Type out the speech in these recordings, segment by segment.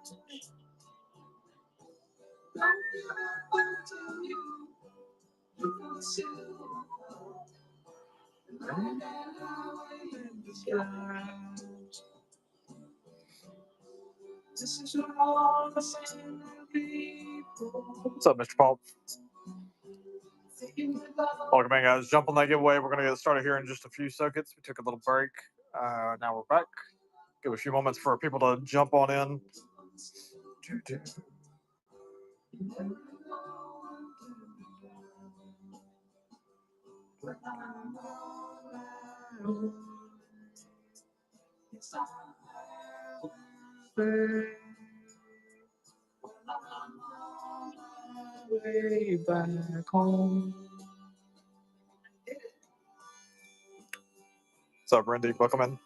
What's up, Mr. Paul? Welcome in, guys. Jump on that giveaway. We're going to get started here in just a few seconds. We took a little break. Now we're back. Give a few moments for people to jump on in. Way back home. What's up, Randy? Welcome in.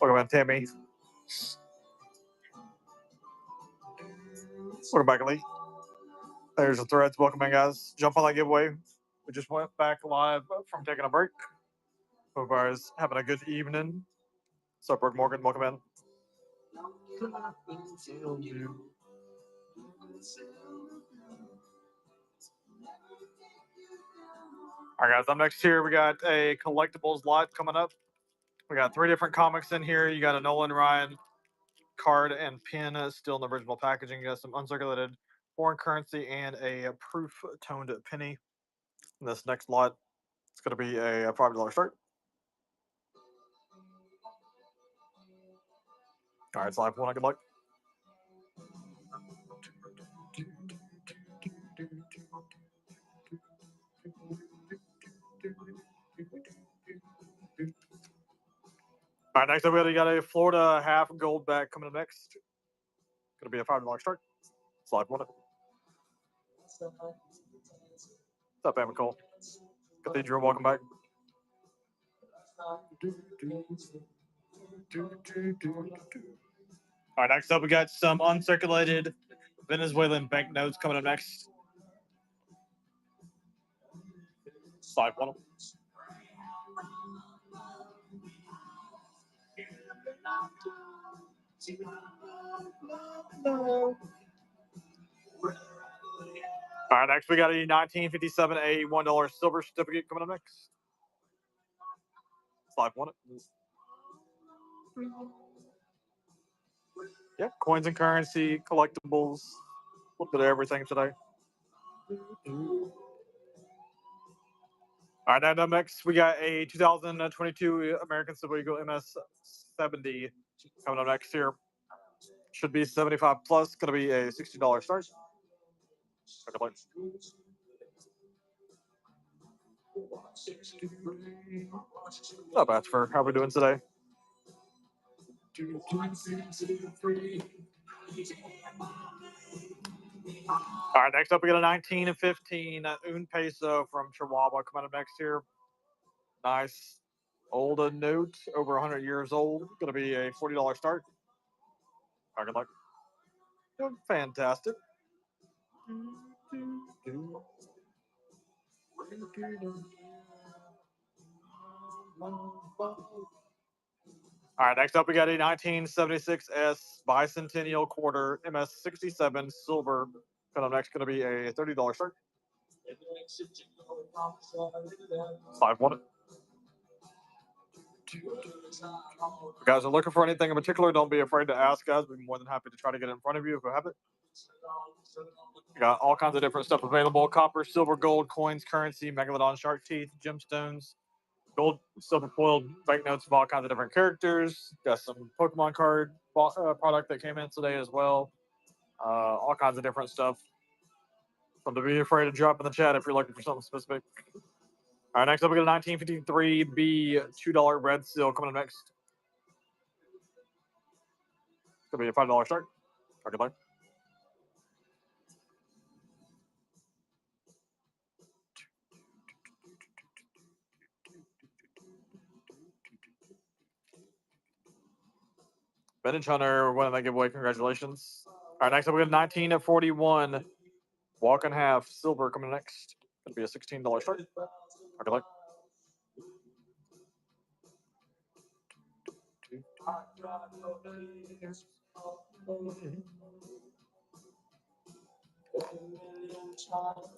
Welcome in, Tammy. Welcome back, Lee. There's the threads. Welcome in, guys. Jump on that giveaway. We just went back live from taking a break. Hope you guys having a good evening. What's up, Brooke Morgan? Welcome in. All right, guys. Up next here, we got a collectibles lot coming up. We got 3 different comics in here. You got a Nolan Ryan card and pin still in the original packaging. You got some uncirculated foreign currency and a proof toned penny. In this next lot, it's going to be a $5 start. All right, it's live one. Good luck. All right, next up, we got a Florida half gold back coming up next. Going to be a $5 start. It's live one. What's up, Emma Cole? Cathedral, welcome back. All right, next up, we got some uncirculated Venezuelan banknotes coming up next. Slide one. All right, next we got a 1957 a $1 silver certificate coming up next. Slide one. Yeah, coins and currency, collectibles, a little bit of everything today. All right, now up next we got a 2022 American Civil Eagle MS-70 coming up next here. Should be 75 plus. Going to be a $60 start. Not bad for how we're doing today. All right, next up we got a 1915 Un Peso from Chihuahua coming up next here. Nice old note, over 100 years old. Going to be a $40 start. All right, good luck. Fantastic. All right, next up we got a 1976 S Bicentennial Quarter MS-67 silver. Coming up next, going to be a $30 start. 5-1. If you guys are looking for anything in particular, don't be afraid to ask, guys. We'd be more than happy to try to get it in front of you if we have it. We got all kinds of different stuff available: copper, silver, gold, coins, currency, megalodon, shark teeth, gemstones, gold, silver foiled banknotes of all kinds of different characters. Got some Pokemon card product that came in today as well. All kinds of different stuff. Something to be afraid to drop in the chat if you're looking for something specific. All right, next up we got a 1953 B $2 red seal coming up next. It's gonna be a $5 start. Good luck. Vintage Hunter winning that giveaway. Congratulations. All right, next up we got 19 at 41. Walk and half silver coming next. Gonna be a $16 start. Okay, like.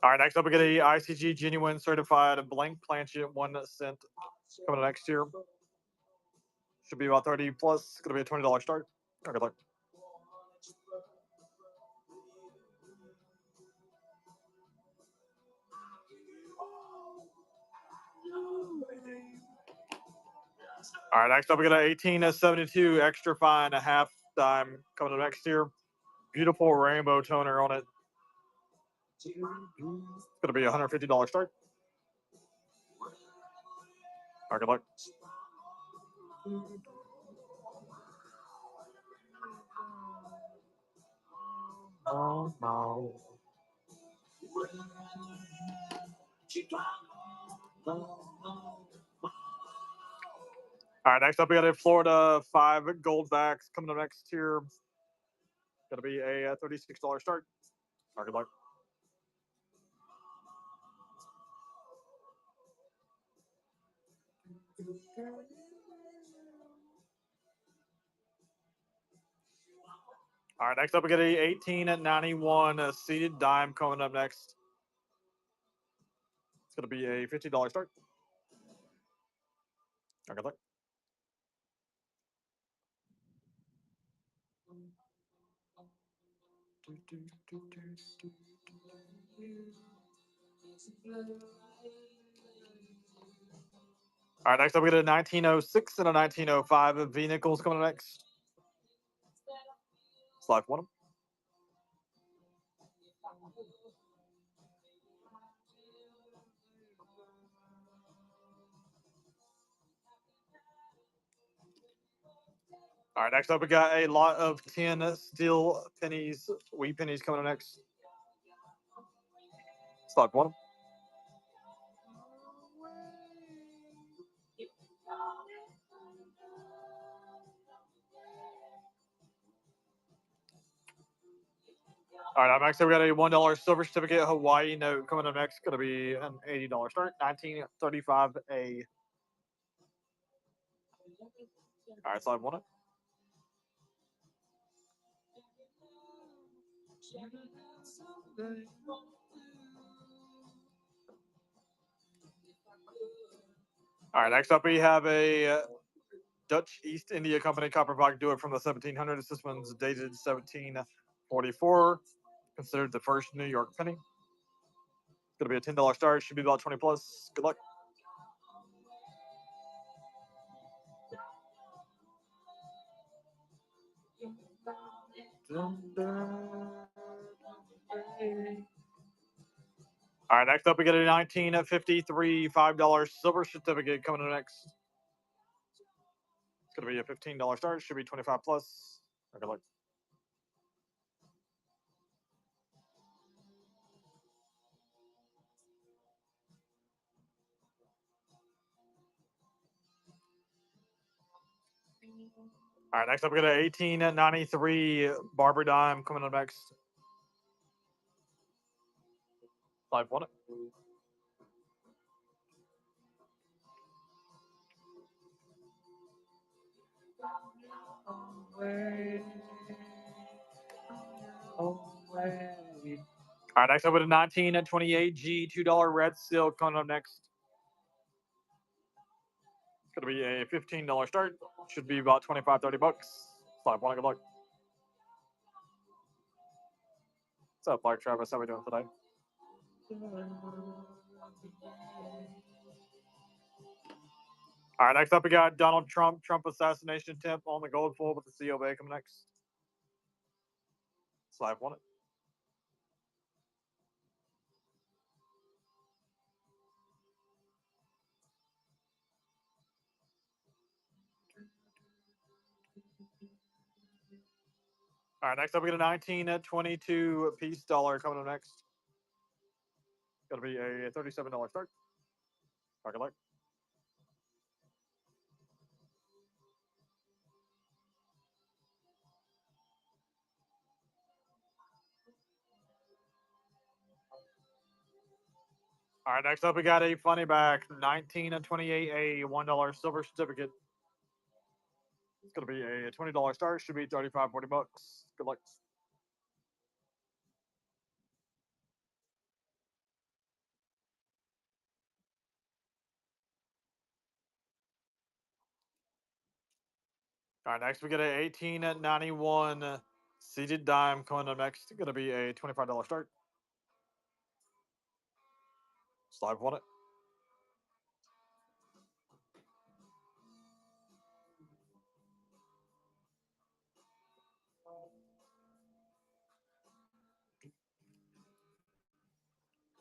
All right, next up we get a ICG genuine certified blank planchet 1 cent coming next year. Should be about 30 plus. Gonna be a $20 start. Okay, look. All right, next up we got an 18 at 72 extra fine, a half dime coming up next year. Beautiful rainbow toner on it. It's gonna be a $150 start. Okay, look. Oh no. All right, next up we got a Florida 5 gold backs coming up next year. Gonna be a $36 start. All right, good luck. All right, next up we got a 18 at 91 seated dime coming up next. It's gonna be a $50 start. All right, good luck. All right, next up we got a 1906 and a 1905 vehicles coming up next. Slide one. All right, next up we got a lot of 10 steel pennies, wee pennies coming up next. Slide one. All right, next up we got a $1 silver certificate Hawaii note coming up next. Going to be an $80 start. 1935A. All right, slide one. All right, next up we have a Dutch East India Company copper pocket do it from the 1700s. This one's dated 1744. Considered the first New York penny. It's going to be a $10 start. Should be about 20 plus. Good luck. All right, next up we get a 1953 $5 silver certificate coming up next. It's going to be a $15 start. Should be 25 plus. Good luck. All right, next up we got an 1893 Barber dime coming up next. Slide one. All right, next up with a 1928G $2 red seal coming up next. It's going to be a $15 start. Should be about 25, 30 bucks. Slide one. Good luck. What's up, Black Travis? How we doing today? All right, next up we got Donald Trump assassination attempt on the gold foil with the CO Bay coming next. Slide one. All right, next up we got a 1922 piece dollar coming up next. Gonna be a $37 start. Target luck. All right, next up we got a funny back 19 and 28, a $1 silver certificate. It's gonna be a $20 start. Should be 35, 40 bucks. Good luck. All right, next we get a 18 at 91 seated dime coming up next. Gonna be a $25 start. Slide on it.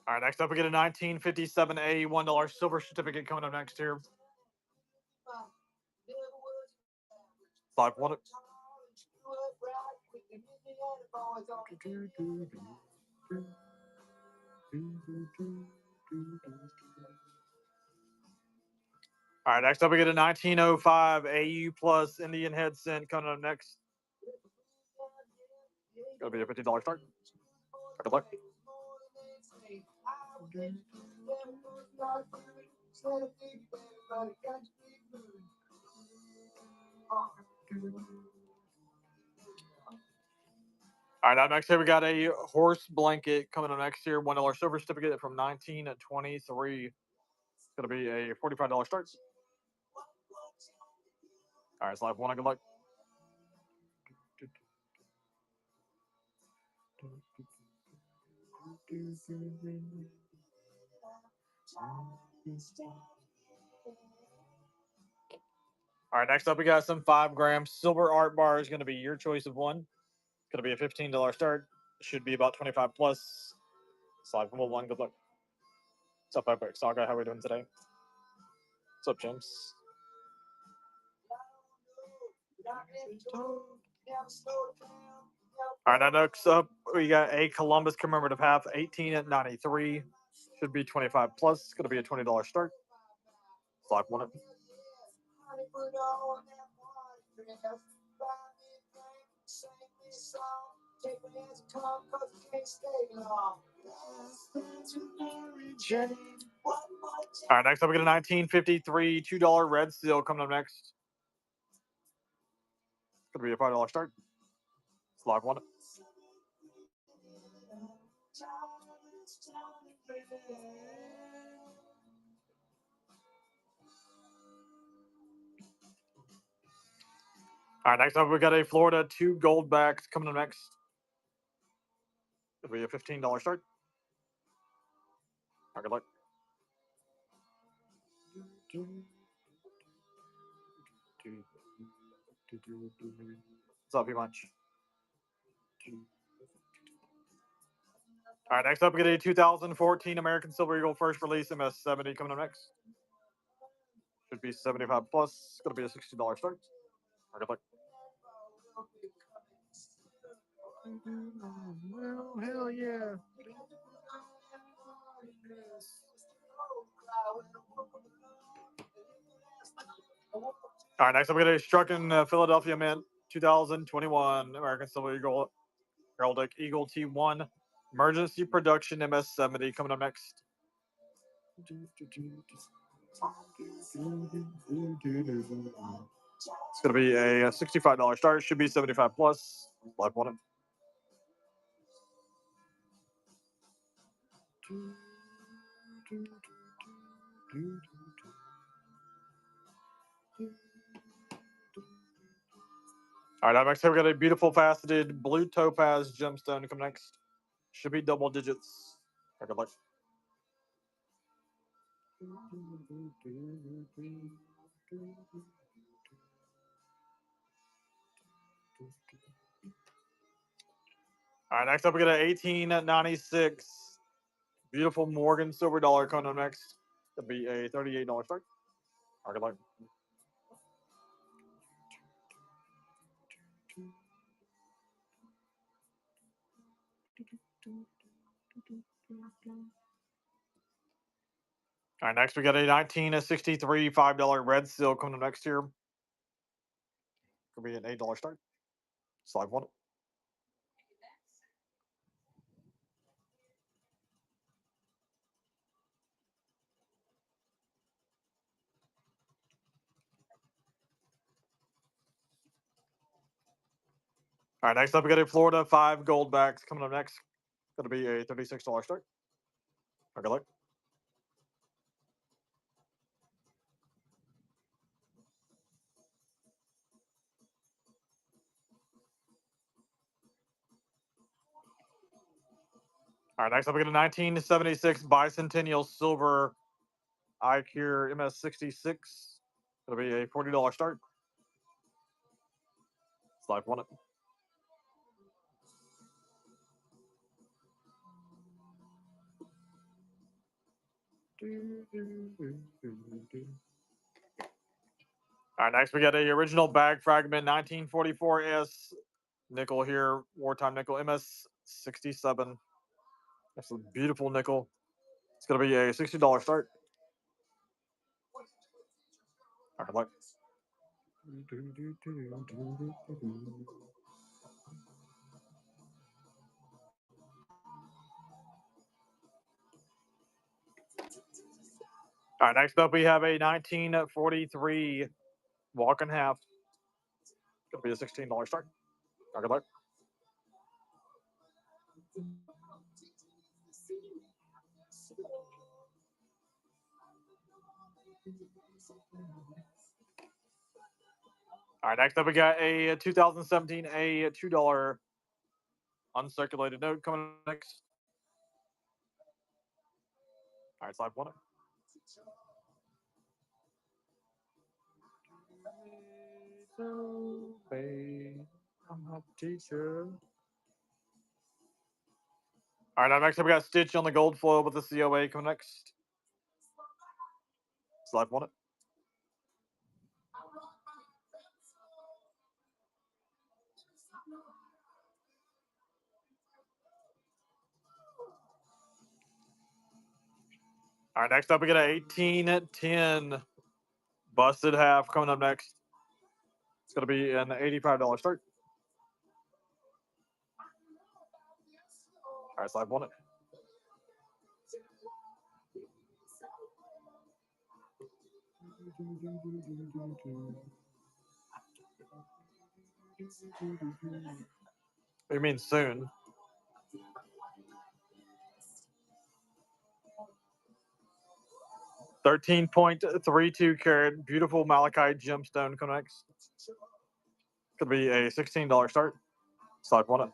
All right, next up we get a 1957 a $1 silver certificate coming up next here. Slide on it. All right, next up we get a 1905 AU plus Indian head cent coming up next. Gonna be a $50 start. Good luck. All right, up next here we got a horse blanket coming up next here. $1 silver certificate from 19 at 23. It's gonna be a $45 start. All right, slide one. Good luck. All right, next up we got some 5-gram silver art bars. Going to be your choice of one. Going to be a $15 start. Should be about 25 plus. Slide from one. Good luck. What's up, Epic Saga? How are we doing today? What's up, James? All right, now next up we got a Columbus commemorative half, 18 at 93. Should be 25 plus. It's going to be a $20 start. Slide one. All right, next up we get a 1953 $2 red seal coming up next. It's going to be a $5 start. Slide one. All right, next up we got a Florida 2 gold backs coming up next. It'll be a $15 start. All right, good luck. What's up, you much? All right, next up we get a 2014 American Silver Eagle first release MS70 coming up next. Should be 75 plus. It's going to be a $60 start. All right, good luck. Oh, hell yeah. All right, next up we get a Strucken Philadelphia Mint 2021 American Silver Eagle Heraldic Eagle T1 Emergency Production MS70 coming up next. It's going to be a $65 start. Should be 75 plus. Live on it. All right, up next here we got a beautiful faceted blue topaz gemstone to come next. Should be double digits. Good luck. All right, next up we got an 1896 beautiful Morgan silver dollar coming up next. That'll be a $38 start. All right, good luck. All right, next we got a 1963 $5 red seal coming up next here. Could be an $8 start. Slide one. All right, next up we got a Florida 5 gold backs coming up next. Going to be a $36 start. Okay, look. All right, next up we got a 1976 Bicentennial Silver iCure MS66. It'll be a $40 start. Slide one it. All right, next we got a original bag fragment 1944S nickel here, wartime nickel MS67. That's a beautiful nickel. It's gonna be a $60 start. All right, look. All right, next up we have a 1943 walk and half. Gonna be a $16 start. All right, look. All right, next up we got a 2017 a $2 uncirculated note coming next. All right, slide one. I'm a teacher. All right, now next up we got Stitch on the gold foil with the COA coming next. Slide one. All right, next up we got an 1810 busted half coming up next. It's gonna be an $85 start. All right, slide one. What do you mean soon? .32 carat, beautiful malachite gemstone coming next. Could be a $16 start. Slide one.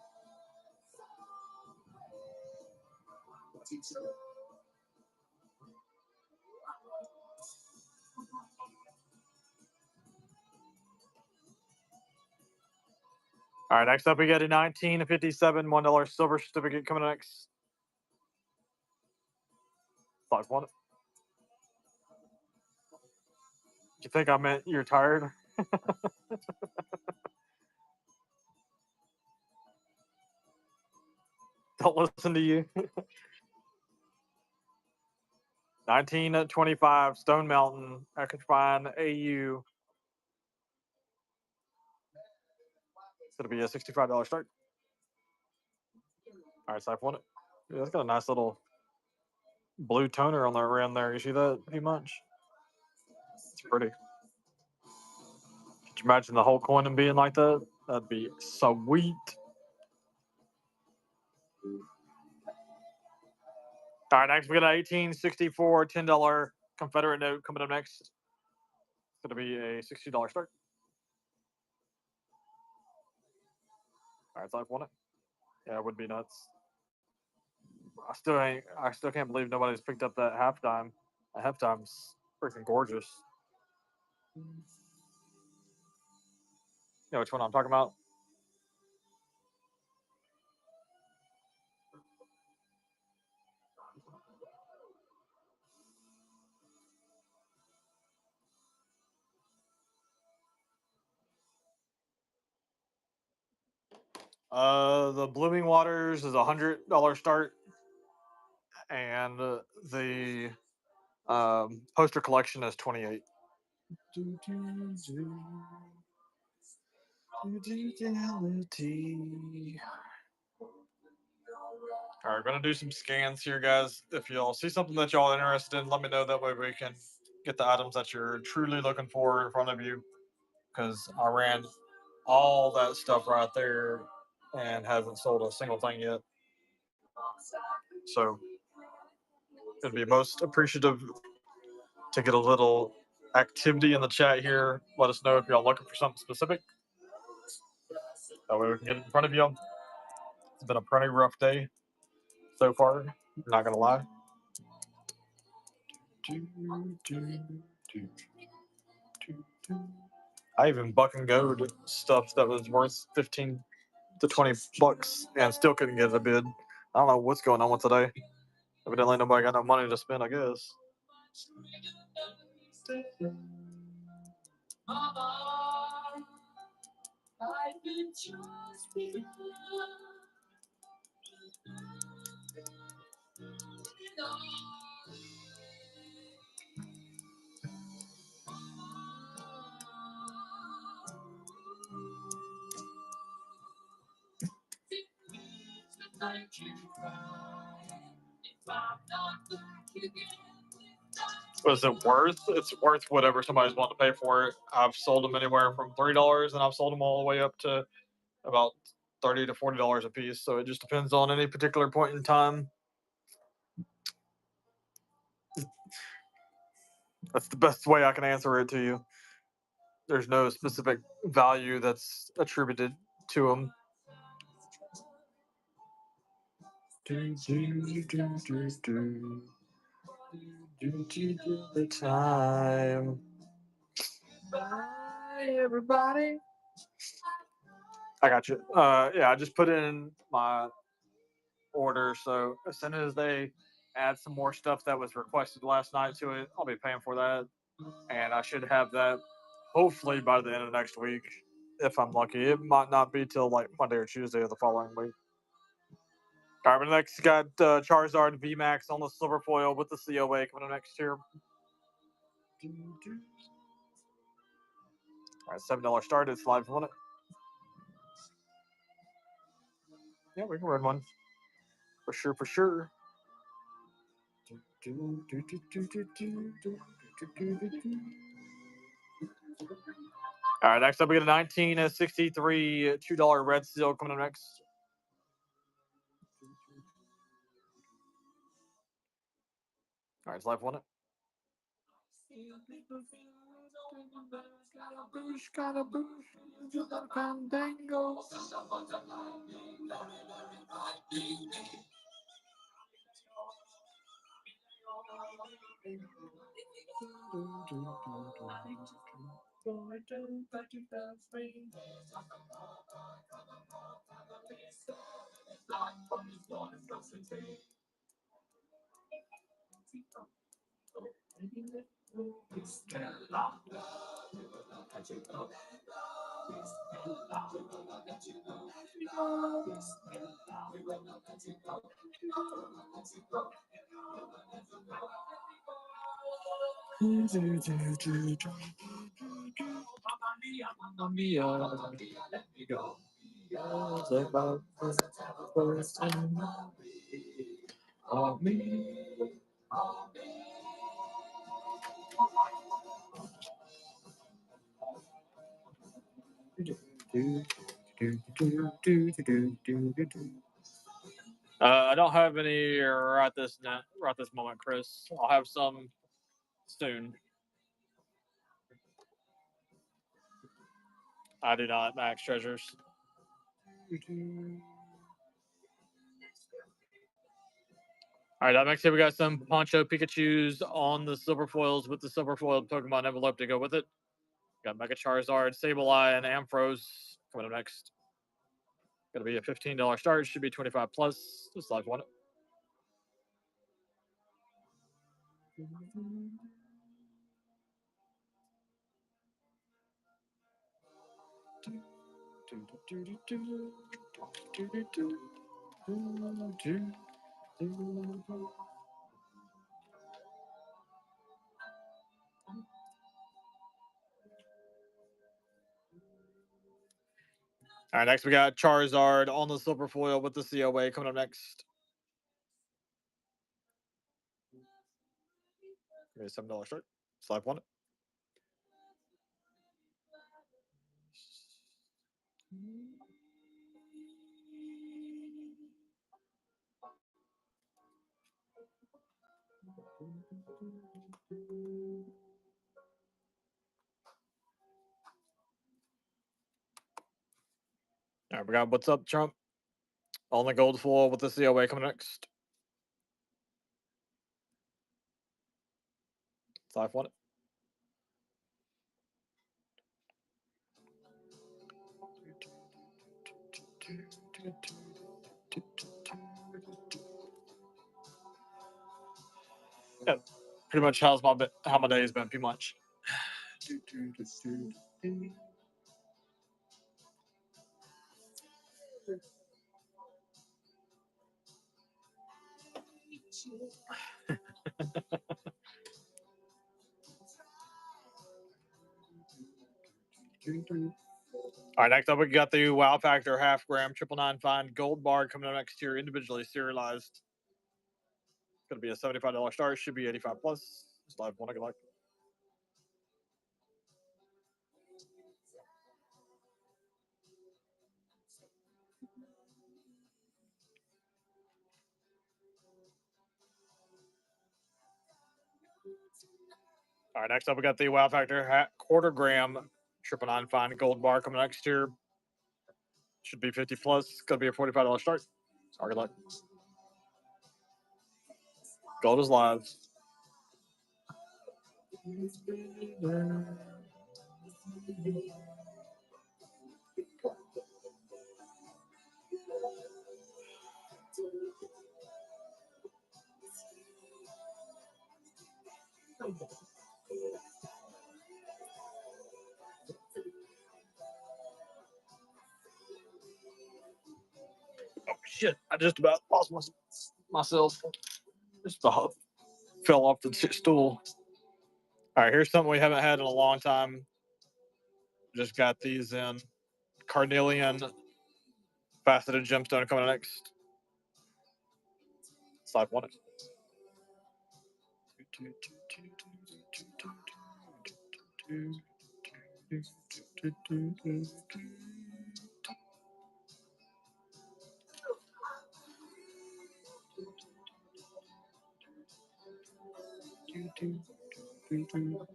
All right, next up we got a 1957 $1 silver certificate coming next. Slide one. You think I meant you're tired? Don't listen to you. 1925 Stone Mountain Equine AU. It's gonna be a $65 start. All right, slide one. Yeah, it's got a nice little blue toner on the rim there. You see that pretty much? It's pretty. Could you imagine the whole coin and being like that? That'd be sweet. All right, next we got an 1864 $10 Confederate note coming up next. It's gonna be a $60 start. All right, slide one. Yeah, it would be nuts. I still can't believe nobody's picked up that halftime. That halftime's freaking gorgeous. You know which one I'm talking about? The Blooming Waters is $100 start, and the poster collection is 28. All right, we're gonna do some scans here, guys. If y'all see something that y'all are interested in, let me know. That way we can get the items that you're truly looking for in front of you. Because I ran all that stuff right there and hasn't sold a single thing yet. So it'd be most appreciative to get a little activity in the chat here. Let us know if y'all looking for something specific. That way we can get it in front of you. It's been a pretty rough day so far, not gonna lie. I even buck and go to stuff that was worth 15 to 20 bucks and still couldn't get a bid. I don't know what's going on with today. Evidently nobody got no money to spend, I guess. Was it worth? It's worth whatever somebody's wanting to pay for it. I've sold them anywhere from $3, and I've sold them all the way up to about $30 to $40 a piece. So it just depends on any particular point in time. That's the best way I can answer it to you. There's no specific value that's attributed to them. The time. Bye, everybody. I got you. Yeah, I just put in my order, so as soon as they add some more stuff that was requested last night to it, I'll be paying for that, and I should have that hopefully by the end of next week, if I'm lucky. It might not be till like Monday or Tuesday of the following week. All right, but next got Charizard VMAX on the silver foil with the COA coming up next here. All right, $7 start. It's live on it. Yeah, we can run one for sure. For sure. All right, next up we got a 1963 $2 red seal coming up next. All right, it's live on it. I don't have any right this moment, Chris. I'll have some soon. I do not max treasures. All right, up next here we got some Poncho Pikachu's on the silver foils with the silver foiled Pokemon envelope to go with it. Got Mega Charizard, Sableye, and Ampharos coming up next. Gonna be a $15 start. Should be 25 plus. Just live one. All right, next we got Charizard on the silver foil with the COA coming up next. Maybe $7 start. Slide one. All right, we got What's Up, Trump on the gold foil with the COA coming next. 5-1. Yeah, pretty much how my day's been. Pretty much. All right, next up we got the Wow Factor half gram 999 fine gold bar coming up next year, individually serialized. It's going to be a $75 start. Should be 85 plus. It's live one I like. All right, next up we got the Wow Factor quarter gram 999 fine gold bar coming next year. Should be 50 plus. It's going to be a $45 start. Sorry, luck. Gold is live. Oh shit! I just about lost myself. Just about fell off the stool. All right, here's something we haven't had in a long time. Just got these in carnelian faceted gemstone coming next. Slide one. All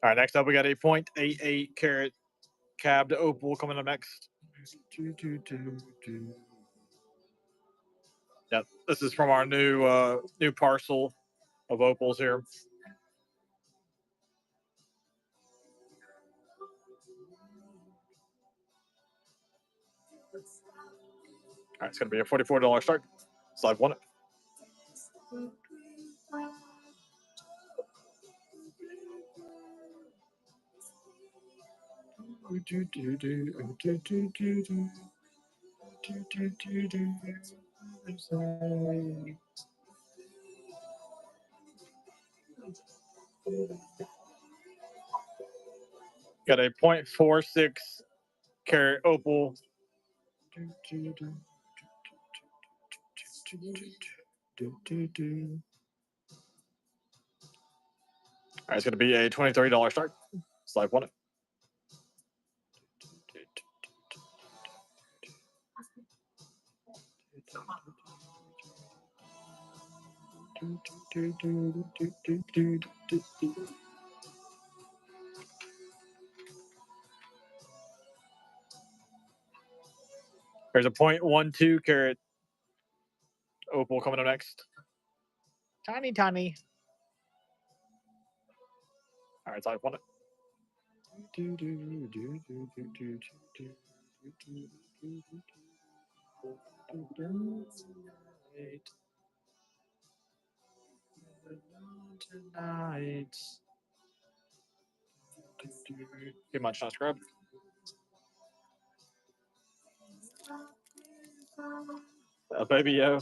right, next up we got a 0.88 carat cabbed opal coming up next. Yep, this is from our new parcel of opals here. All right, it's going to be a $44 start. Slide one. Got a 0.46 carat opal. All right, it's going to be a $23 start. Slide one. There's a 0.12 carat opal coming up next. Tiny. All right, slide one. Tonight. Too much not scrub. Baby yo.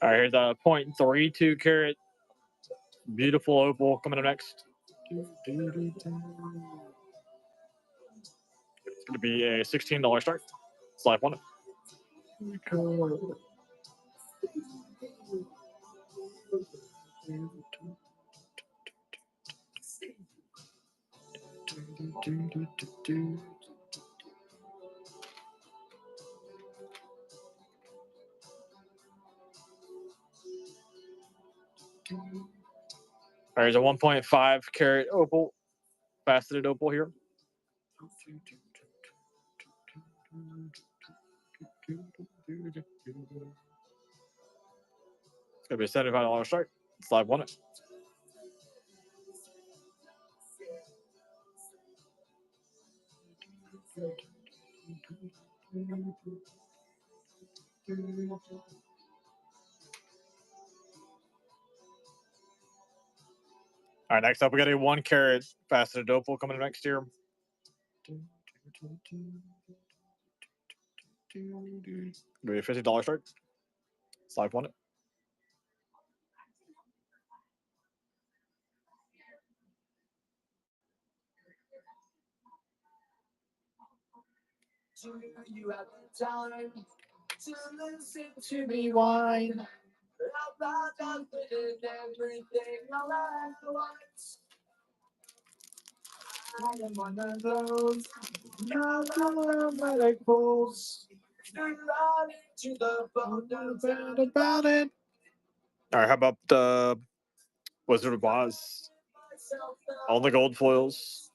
All All right, here's a 0.32 carat beautiful opal coming up next. It's going to be a $16 start. Slide one. There's a 1.5 carat opal, faceted opal here. It's gonna be a $75 start. Slide one. All right, next up we got a 1 carat faceted opal coming next year. Maybe a $50 start. Slide one. You have the time to listen to me whine about everything all at once. I am one of those automatic fools. Run into the bone about it. All right, how about the Wizard of Oz? All the gold foils.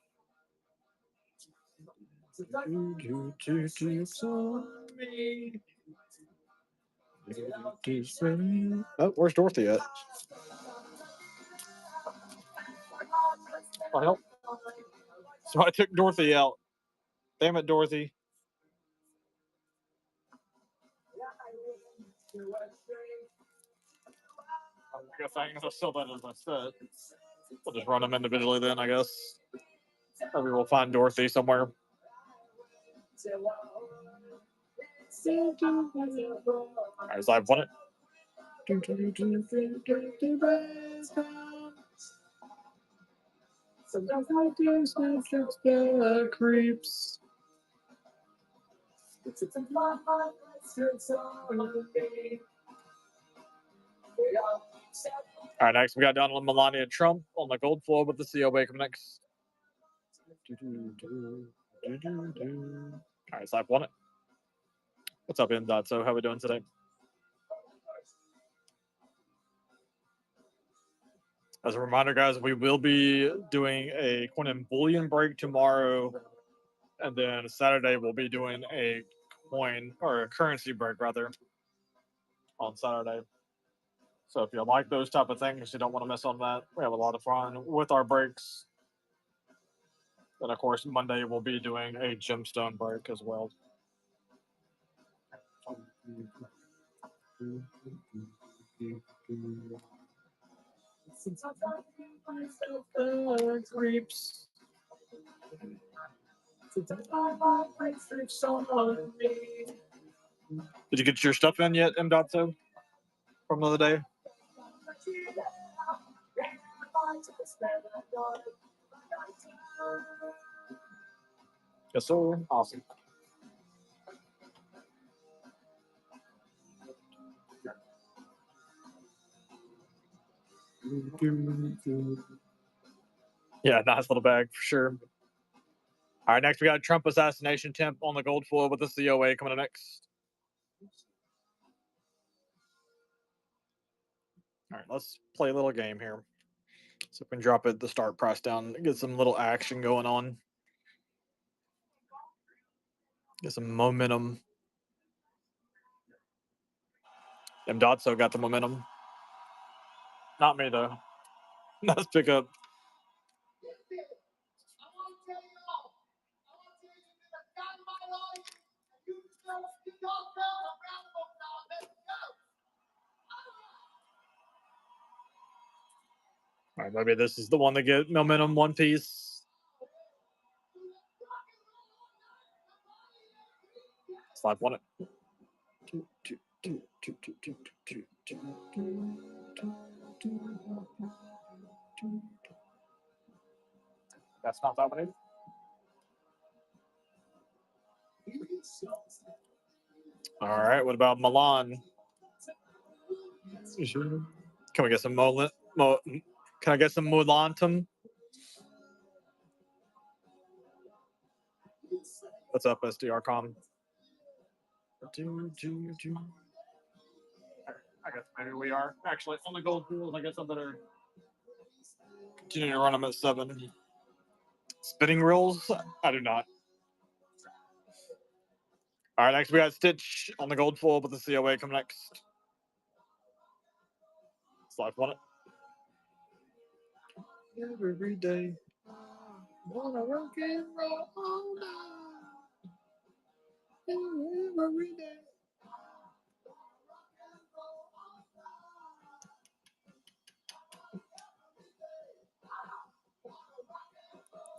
Oh, where's Dorothy at? Well, so I took Dorothy out. Damn it, Dorothy. I guess I can still that as I said. We'll just run them individually then, I guess. Maybe we'll find Dorothy somewhere. Alright, so I've won it. Creeps. All right, next we got Donald and Melania Trump on the gold floor with the COA coming next. All right, so I've won it. What's up, M.So? How we doing today? As a reminder, guys, we will be doing a coin and bullion break tomorrow, and then Saturday we'll be doing a coin or a currency break rather on Saturday. So if you like those type of things, you don't want to miss on that. We have a lot of fun with our breaks. And of course, Monday we'll be doing a gemstone break as well. Creeps. Did you get your stuff in yet, M.So? From the other day? Yes, sir. Awesome. Yeah, nice little bag for sure. All right, next we got a Trump assassination temp on the gold foil with the COA coming up next. All right, let's play a little game here. So we can drop it the start price down, get some little action going on. Get some momentum. M.So got the momentum. Not me though. Nice pickup. All right, maybe this is the one to get momentum one piece. Slide one it. That's not dominated. All right, what about Milan? Can we get some Can I get some Mulantum? What's up, SDRcom? I guess maybe we are actually on the gold pools. I guess I better continue to run them at 7. Spinning reels? I do not. All right, next we got Stitch on the gold pool with the COA come next. Slide on it. Every day. Wanna rock and roll all night. Every day.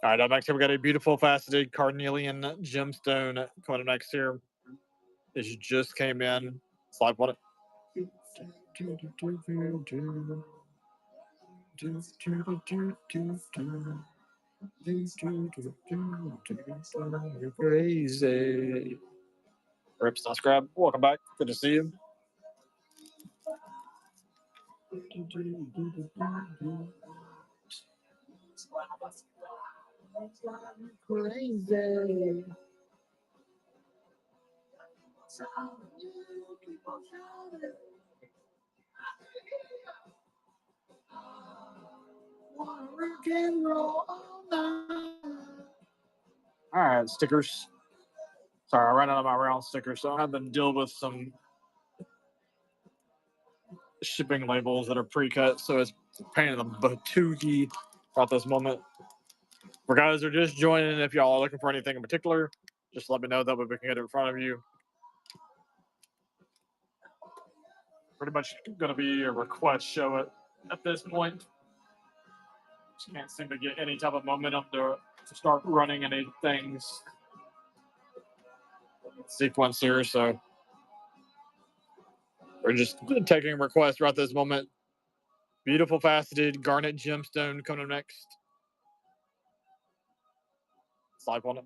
All right, up next here we got a beautiful faceted carnelian gemstone coming up next here. This just came in. Slide on it. Crazy. Rips, not scrap. Welcome back. Good to see you. Crazy. All right, stickers. Sorry, I ran out of my round stickers, so I had to deal with some shipping labels that are pre-cut, so it's a pain in the batoogie at this moment. For guys who are just joining, if y'all are looking for anything in particular, just let me know. That way we can get it in front of you. Pretty much going to be a request show at this point. Just can't seem to get any type of momentum to start running any things sequence here, so we're just taking requests right this moment. Beautiful faceted garnet gemstone coming up next. Slide on it.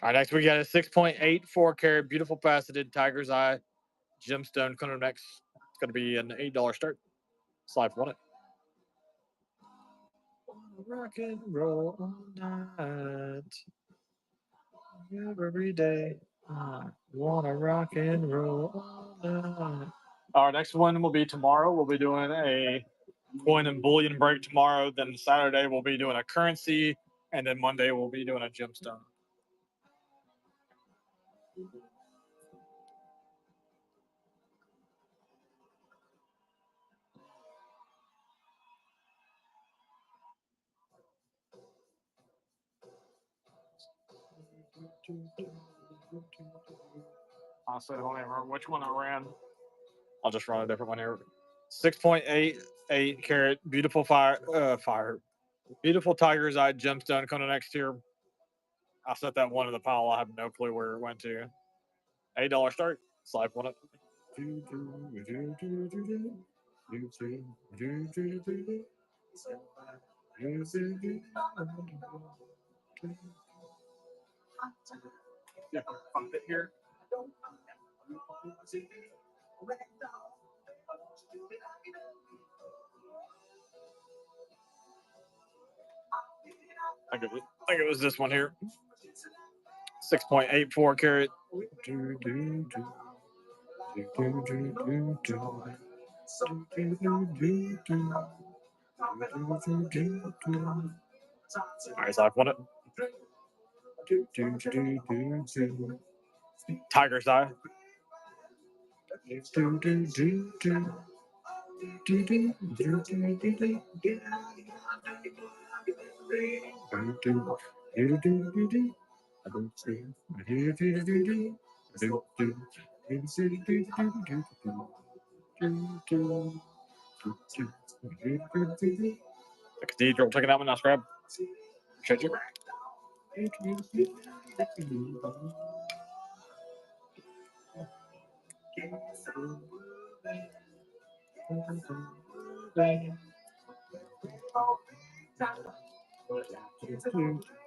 All right, next we got a 6.84 carat beautiful faceted tiger's eye gemstone coming up next. It's going to be an $8 start. Slide on it. Rock and roll all night. Every day. I wanna rock and roll all night. Our next one will be tomorrow. We'll be doing a coin and bullion break tomorrow. Then Saturday we'll be doing a currency, and then Monday we'll be doing a gemstone. Honestly, I don't even remember which one I ran. I'll just run a different one here. 6.88 carat beautiful beautiful tiger's eye gemstone coming next here. I'll set that one in the pile. I have no clue where it went to. $8 start. Slide on it. Yeah, pump it here. I think it was this one here. 6.84 carat. All right, so I've won it. Tiger's eye. The Cathedral, taking that one, nice grab. Appreciate you.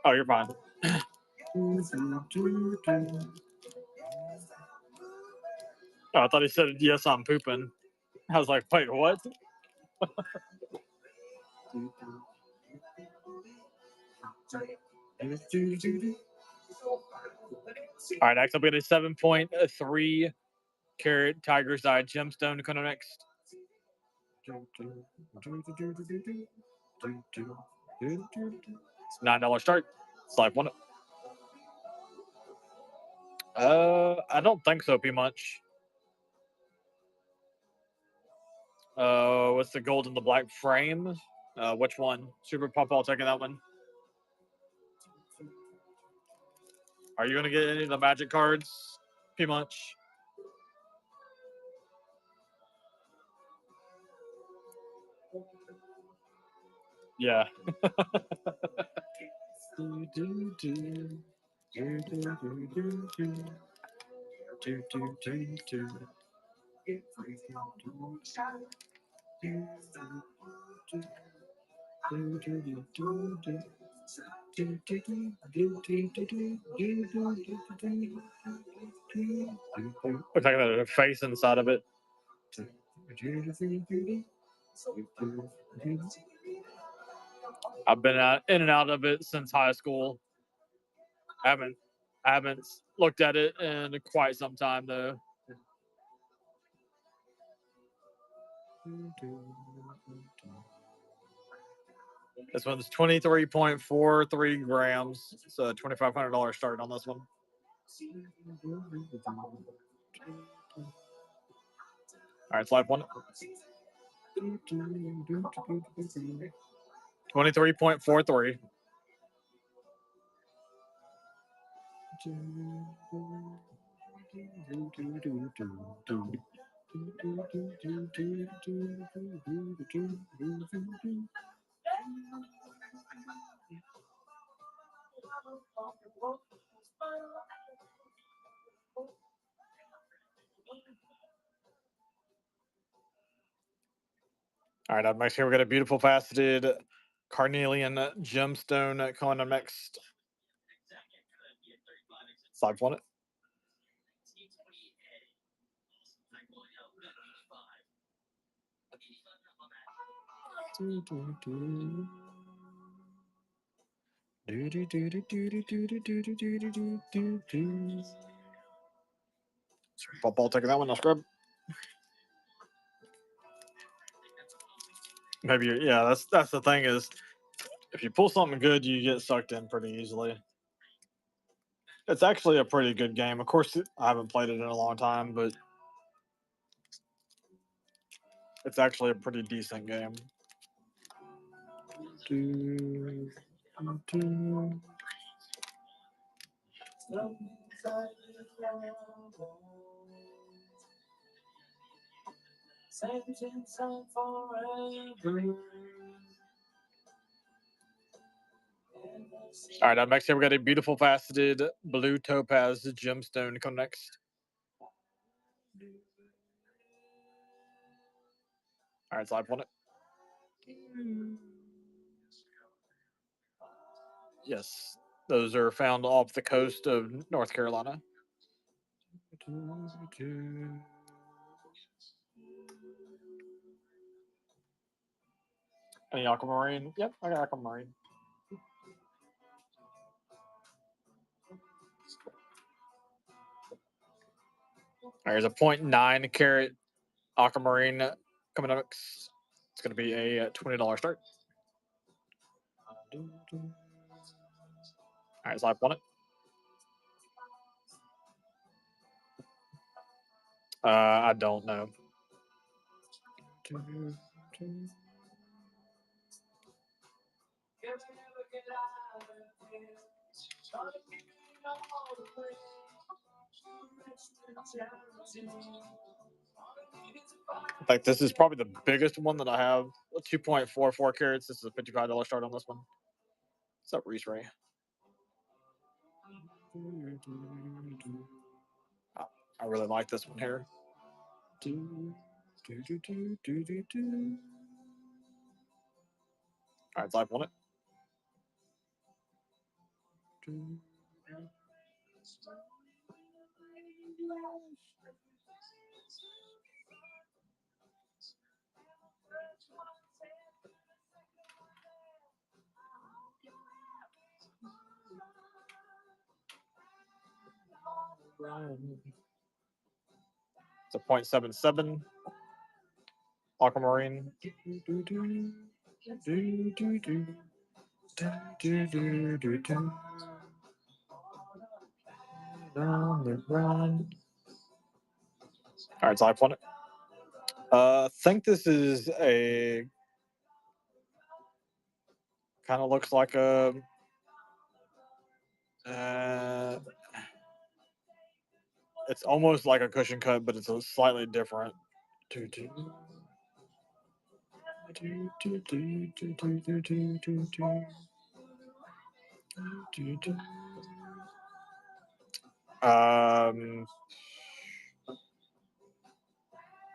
Oh, you're fine. Oh, I thought he said, yes, I'm pooping. I was like, wait, what? All right, next up we got a 7.3 carat tiger's eye gemstone coming next. It's $9 start. Slide one. I don't think so, P much. What's the gold and the black frame? Which one? Super Pop Ball taking that one. Are you gonna get any of the magic cards? P much. Yeah. Looks like there's a face inside of it. I've been in and out of it since high school. I haven't looked at it in quite some time though. This one's 23.43 grams. It's a $2,500 start on this one. All right, slide one. 23.43. All right, up next here we got a beautiful faceted carnelian gemstone coming up next. Slide one. Football taking that one, no scrub. Maybe yeah, that's the thing is if you pull something good, you get sucked in pretty easily. It's actually a pretty good game. Of course, I haven't played it in a long time, but it's actually a pretty decent game. All right, up next here we got a beautiful faceted blue topaz gemstone come next. All right, slide one. Yes, those are found off the coast of North Carolina. Any aquamarine? Yep, I got aquamarine. There's a 0.9 carat aquamarine coming up. It's going to be a $20 start. All right, slide one. I don't know. In fact, this is probably the biggest one that I have. 2.44 carats. This is a $55 start on this one. What's up, Reese Ray? Oh, I really like this one here. All right, live on it. It's a 0.77 aquamarine. On the run. All right, live on it. I think this is a kind of looks like a it's almost like a cushion cut, but it's a slightly different. Um,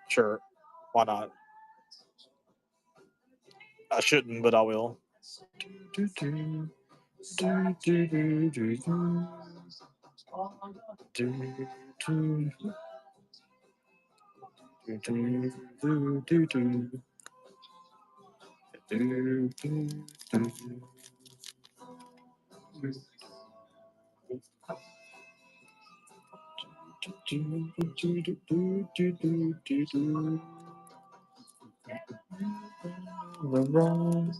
sure, why not? I shouldn't, but I will. The run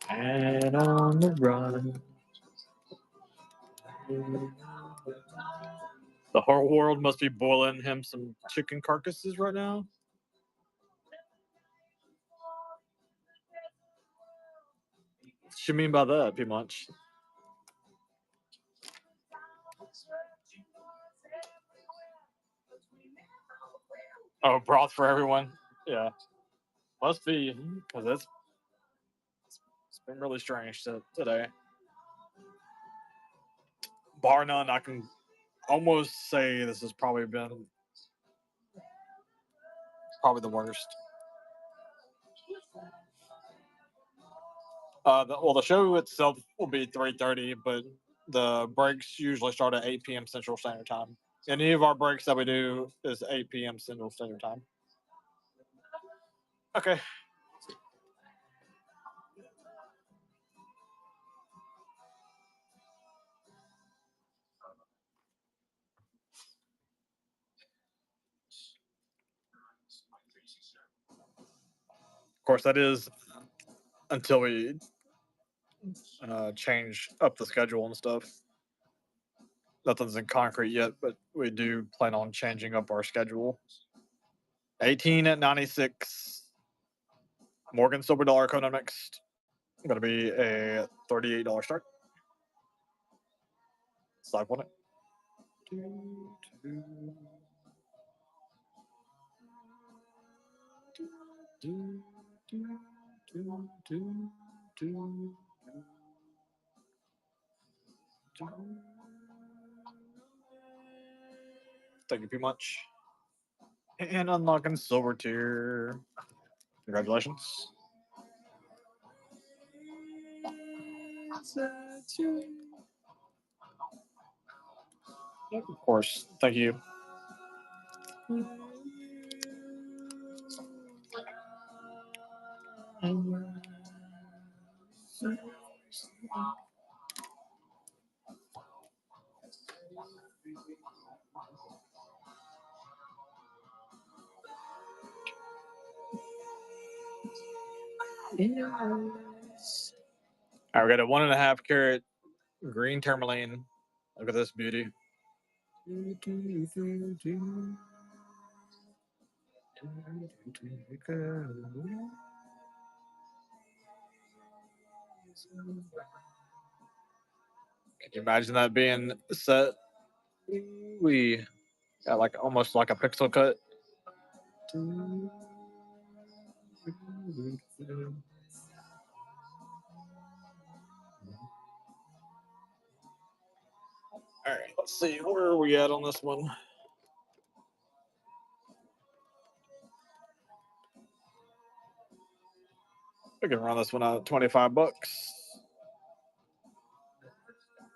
and on the run. The whole world must be boiling him some chicken carcasses right now. What you mean by that, P Munch? Oh, broth for everyone. Yeah, must be because it's been really strange today. Bar none, I can almost say this has probably been the worst. The show itself will be 3:30, but the breaks usually start at 8 p.m. Central Standard Time. Any of our breaks that we do is 8 p.m. Central Standard Time. Okay. Of course, that is until we change up the schedule and stuff. Nothing's in concrete yet, but we do plan on changing up our schedule. 18 at 96. Morgan Silver Dollar Code next. Going to be a $38 start. Slide on it. Thank you very much. And unlocking silver tier. Congratulations. Of course. Thank you. All right, we got a 1.5 carat green tourmaline. Look at this beauty. Can you imagine that being set We got like almost like a pixel cut. All right, let's see where are we at on this one. We can run this one out at 25 bucks.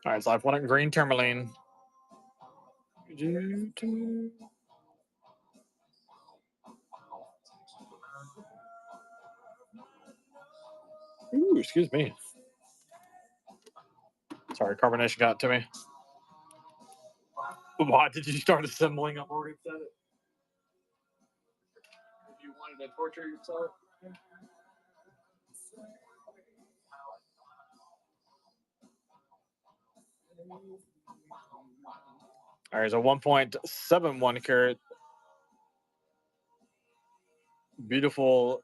All right, so I've won it green tourmaline. Ooh, excuse me. Sorry, carbonation got to me. Why did you start assembling? I've already said it. If you wanted to torture yourself. All right, so 1.71 carat. Beautiful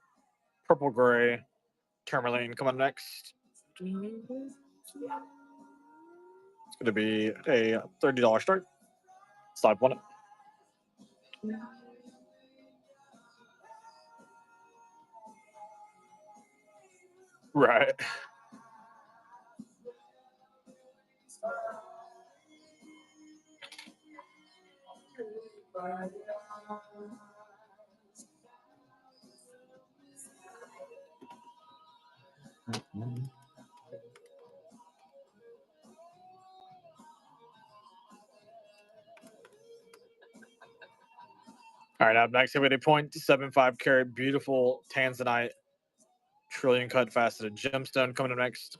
purple gray tourmaline coming next. It's going to be a $30 start. Slide one. Right. All right, up next, we have a 0.75 carat beautiful tanzanite trillion cut faceted gemstone coming up next.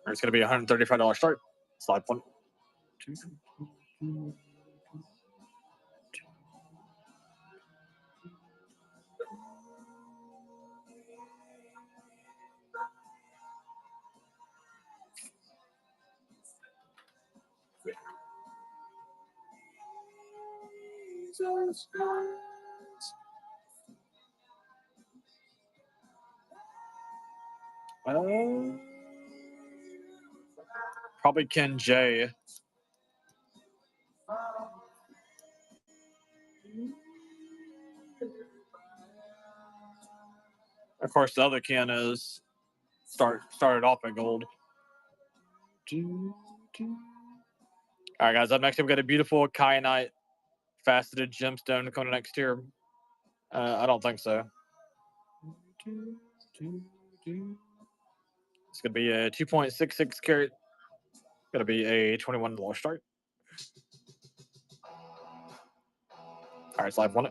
It's going to be a $135 start. Slide one. Probably Ken J. Of course, the other Ken is started off at gold. All right, guys. Up next, we've got a beautiful kyanite faceted gemstone coming next here. I don't think so. It's going to be a 2.66 carat. Going to be a $21 start. All right, slide one.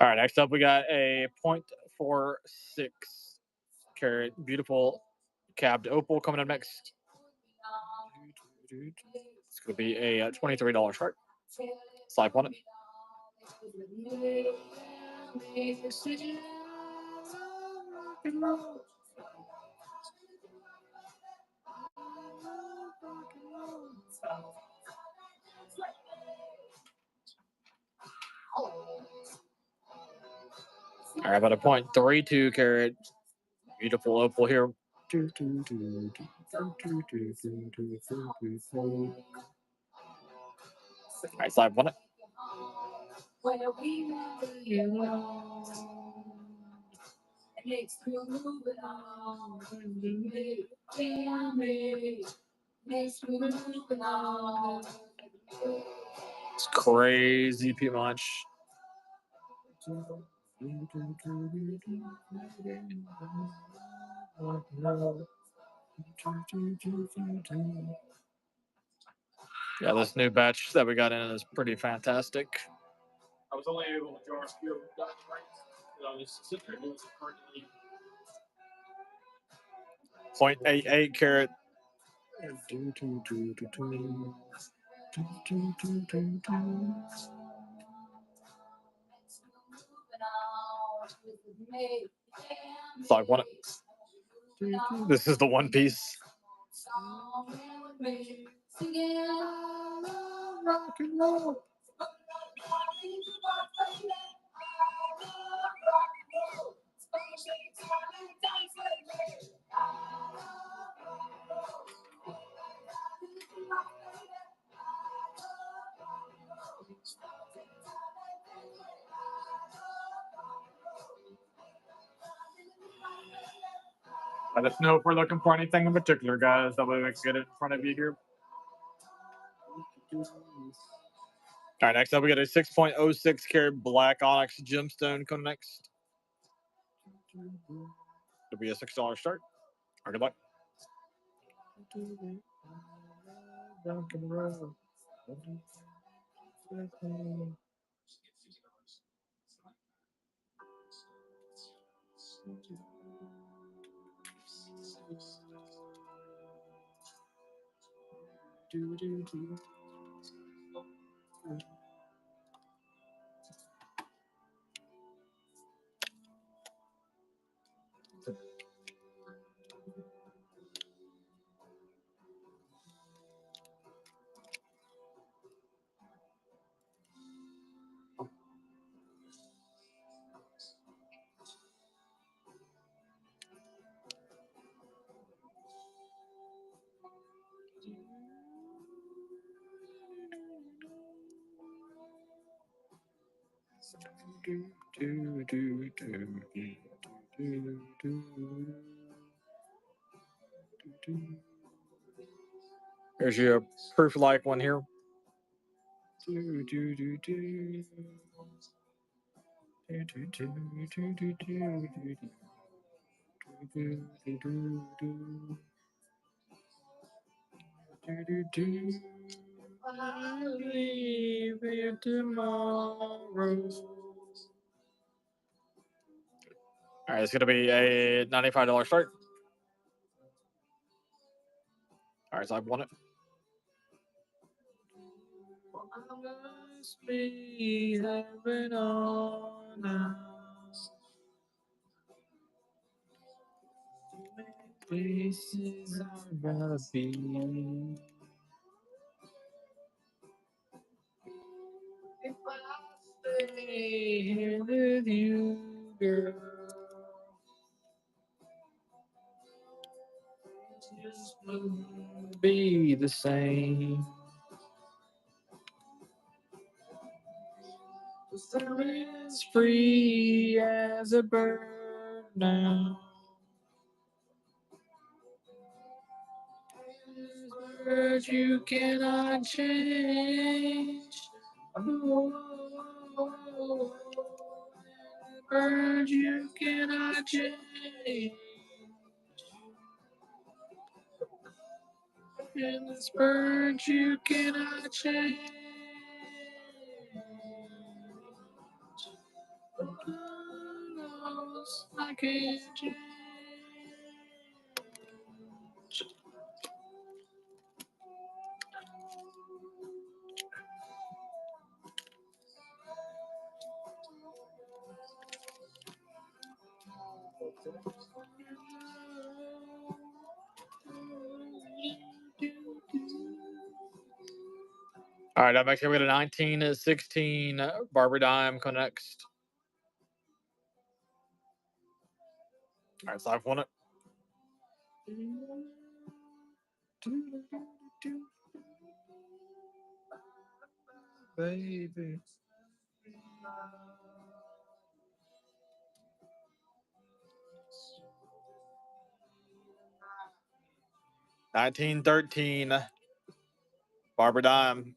All right, next up we got a 0.46 carat beautiful cabbed opal coming up next. It's going to be a $23 start. Slide one. All right, about a 0.32 carat beautiful opal here. All right, slide one. It's crazy P much. Yeah, this new batch that we got in is pretty fantastic. I was only able to draw a few of them. I was sitting there doing some 0.88 carat. So I want it. This is the One Piece. Rock and roll. Let us know if we're looking for anything in particular, guys. That way we can get it in front of you here. All right, next up we got a 6.06 karat black onyx gemstone coming next. It'll be a $6 start. Or good luck. Rock and roll. There's your proof like one here. I'll leave here tomorrow. All right, it's gonna be a $95 start. All right, so I've won it. Must be heaven on earth. Places I'd rather be. If I stay here with you, girl, it just wouldn't be the same. I'm as free as a bird now. Bird you cannot change. Oh, bird you cannot change. And this bird you cannot change. I can't change. All right, I'm actually with a 1916 Barbie Dime next. All right, so I've won it. Baby. $1913 Barbara Dime.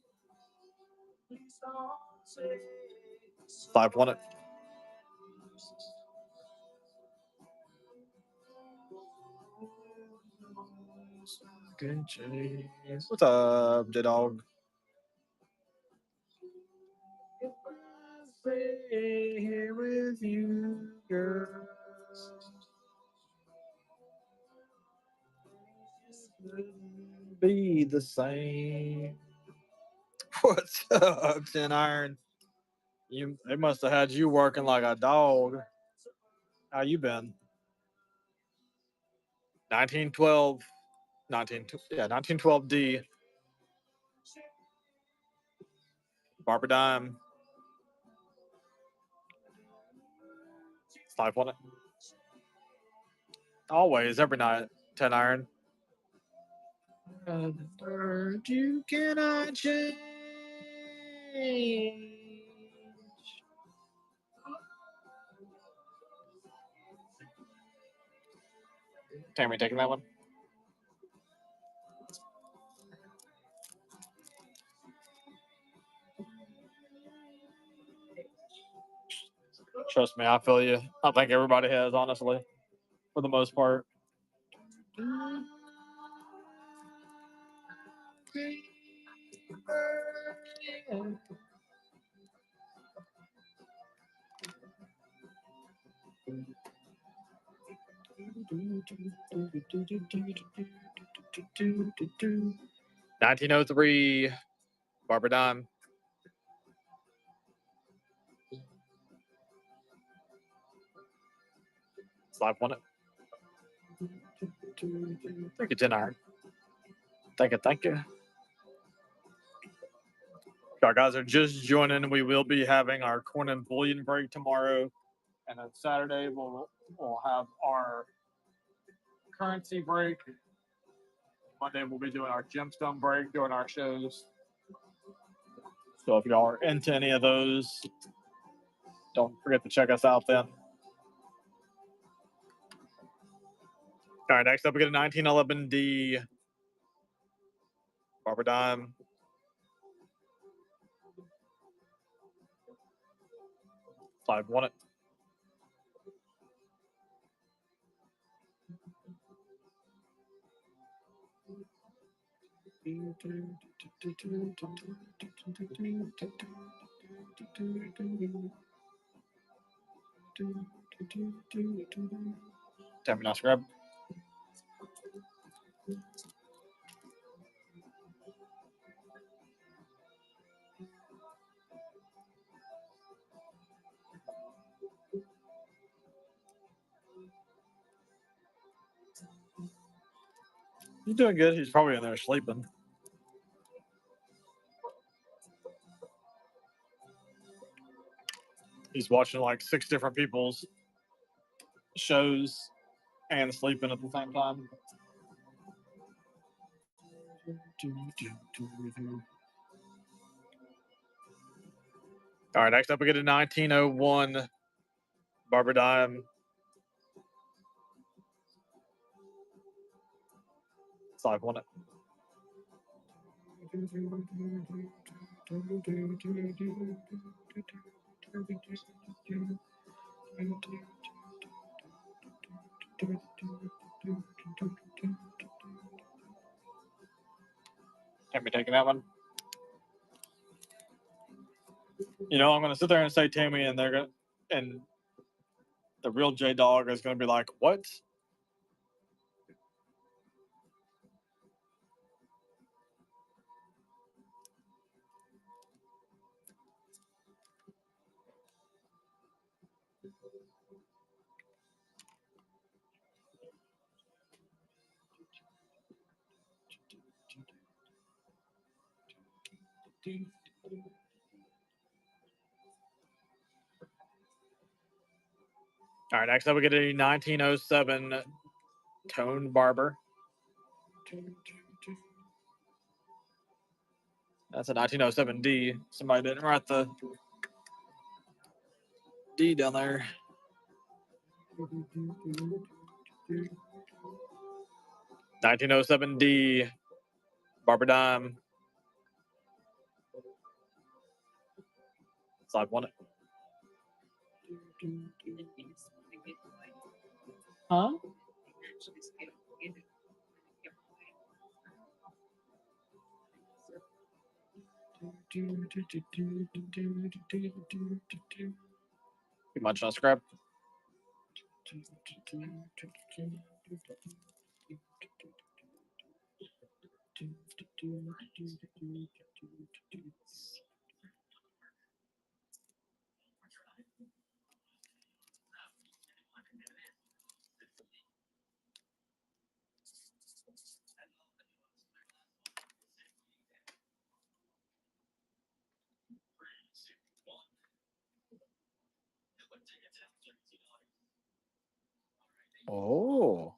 I've won it. What's up, J-Dog? Stay here with you, girl. Wouldn't be the same. What's up, Tin Iron? They must have had you working like a dog. How you been? 1912, 1912D, Barber Dime, 5 on it. Always, every night, 10 iron. You cannot change. Tammy taking that one. Trust me, I feel you. I think everybody has, honestly, for the most part. $1903, Barber Dime. 5 on it. Thank you, 10 iron. Thank you. Our guys are just joining. We will be having our coin and bullion break tomorrow, and then Saturday we'll have our currency break. Monday we'll be doing our gemstone break during our shows. So if y'all are into any of those, don't forget to check us out then. All right, next up we get a 1911D Barber Dime. 5 on it. Damn, nice grab. He's doing good. He's probably in there sleeping. He's watching like 6 different people's shows and sleeping at the same time. All right, next up we get a 1901 Barber Dime. 5 on it. Can't be taking that one. You know, I'm gonna sit there and say Tammy, and they're gonna, and the real J Dog is gonna be like, "What?" All right, next up we get a 1907 Tone Barber. That's a 1907D. Somebody didn't write the D down there. 1907D Barber Dime. 5 on it. Huh? Too much on scrap. Oh.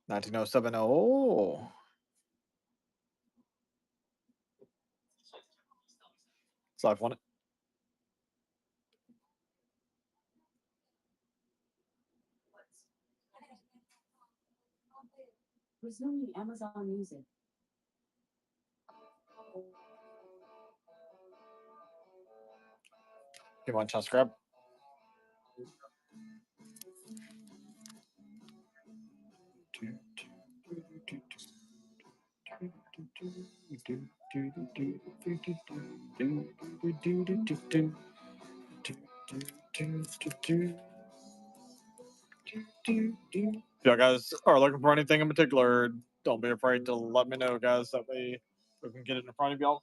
1907. Oh. So I've won it. Resuming Amazon Music. You want chance grab? If y'all guys are looking for anything in particular, don't be afraid to let me know, guys. That way we can get it in front of y'all.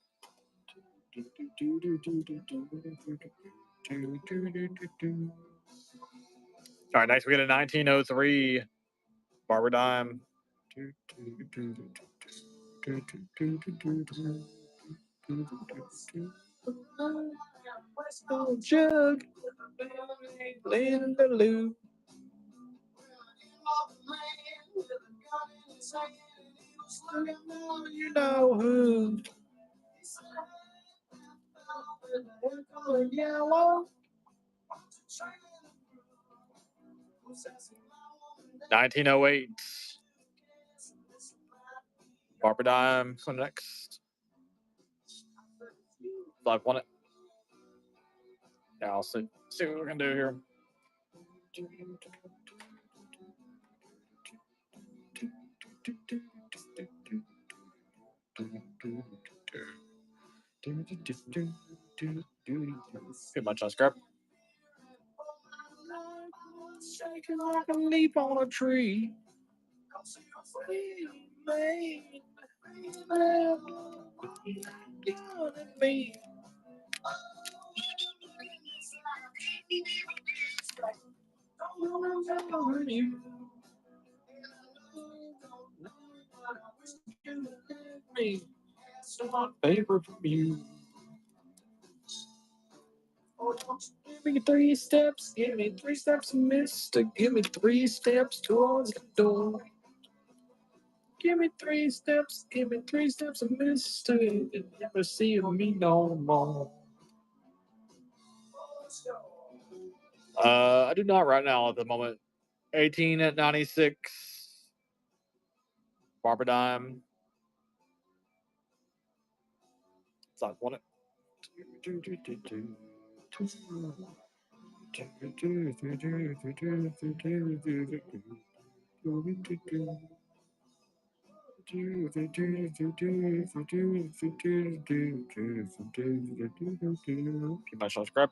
All right, next we get a 1903 Barber Dime. Jug, laying the loop. You know who? Yellow. 1908. Barber Dime. So next. I've won it. Yeah, I'll see what we can do here. Good much, scrap. Shaking like a leaf on a tree. Me. Paper from you. Give me 3 steps, give me 3 steps, mister. Give me 3 steps towards the door. Give me 3 steps, give me 3 steps, mister. You never see me no more. I do not right now at the moment. 18 at 96. Barber Dime. So I want it. Keep my shot scrap.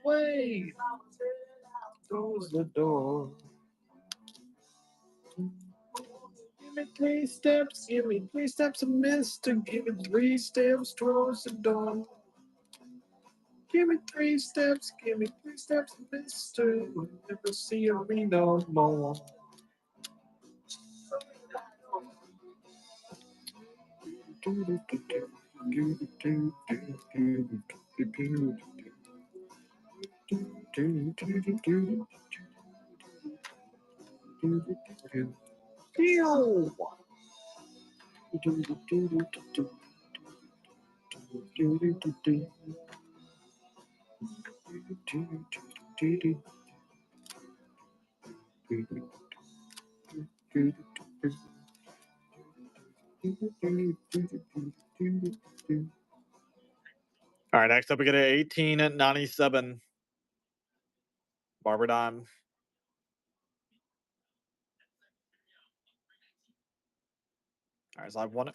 Way close the door. Give me 3 steps, give me 3 steps, mister. Give me 3 steps towards the door. Give me 3 steps, give me 3 steps, mister. You'll never see me no more. All right, next up we get an 18 at 97. Barber Dime. All right, so I've won it.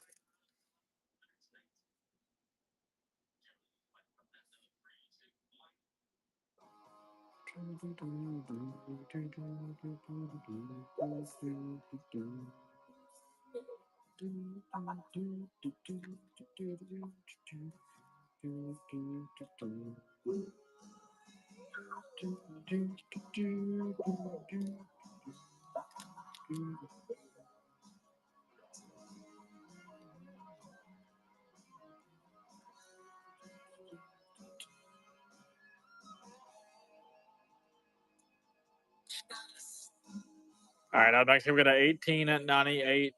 All right, up next we got an 18 at 98.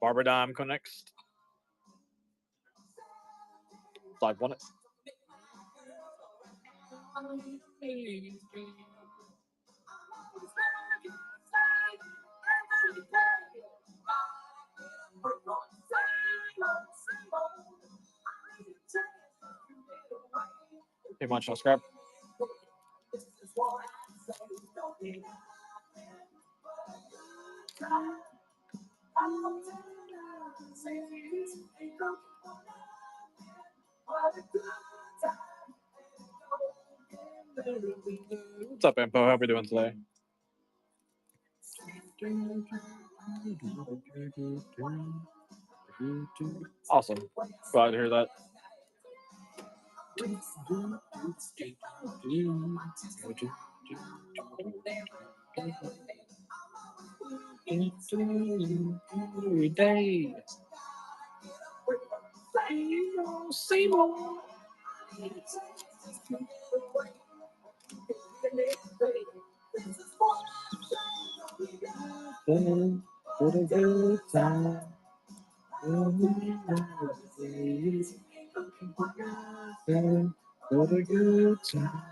Barbara Dime go next. Slide one it. Too much, no scrap. What's up, Info? How are we doing today? Awesome. Glad to hear that. Every day. What a good time. What a good time.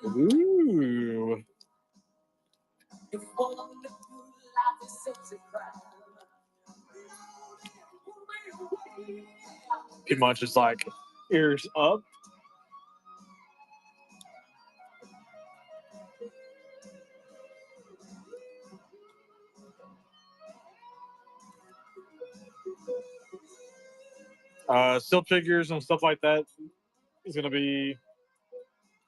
Ooh. Pretty much just like ears up. Still figures and stuff like that is going to be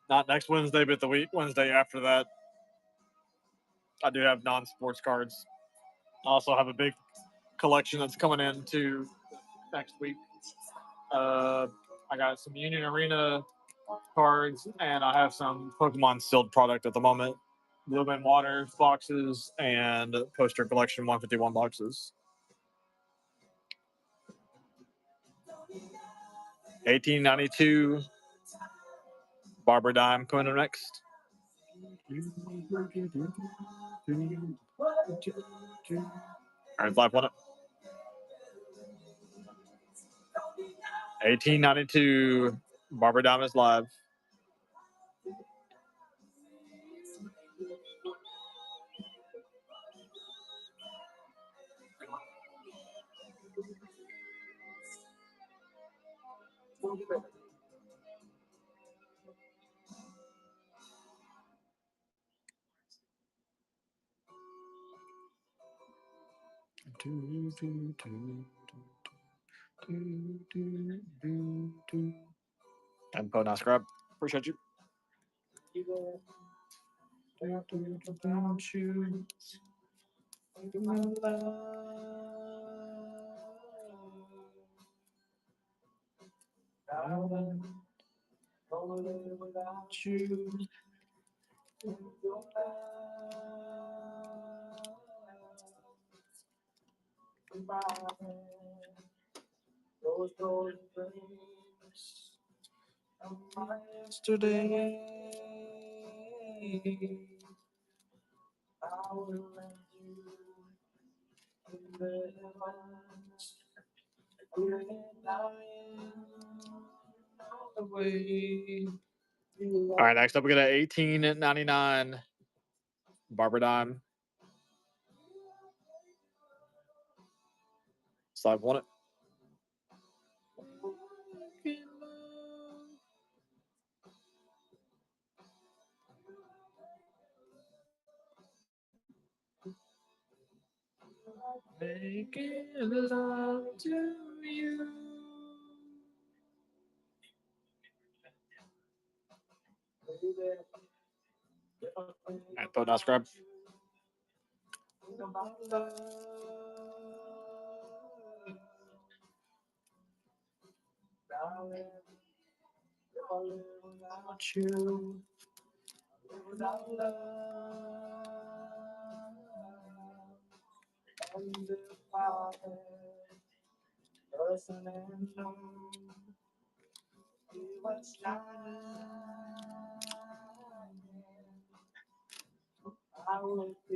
not next Wednesday, but the Wednesday after that. I do have non-sports cards. I also have a big collection that's coming in to next week. I got some Union Arena cards, and I have some Pokemon sealed product at the moment. Blue Man Water boxes and Poster Collection 151 boxes. 1892 Barbara Dime coming up next. All right, live one up. 1892 Barbara Dime is live. And Poe, nice grab. Appreciate you. Yesterday, I will let you in the way. All right, next up we got an 1899 Barbara Dime. Slide one it. Making love to you. And throw nice grab.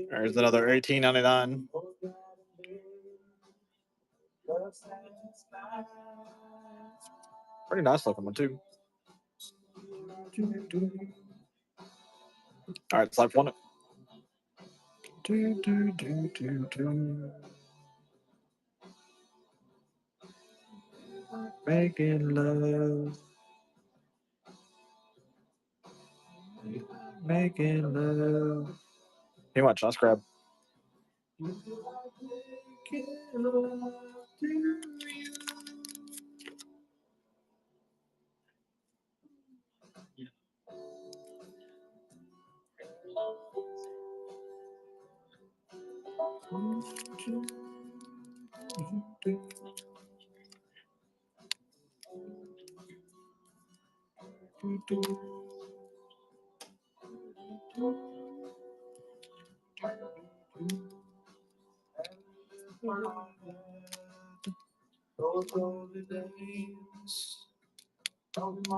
There's another $18.99. Pretty nice looking one too. All right, slide one. Making love. Making love. Hey, watch, let's grab.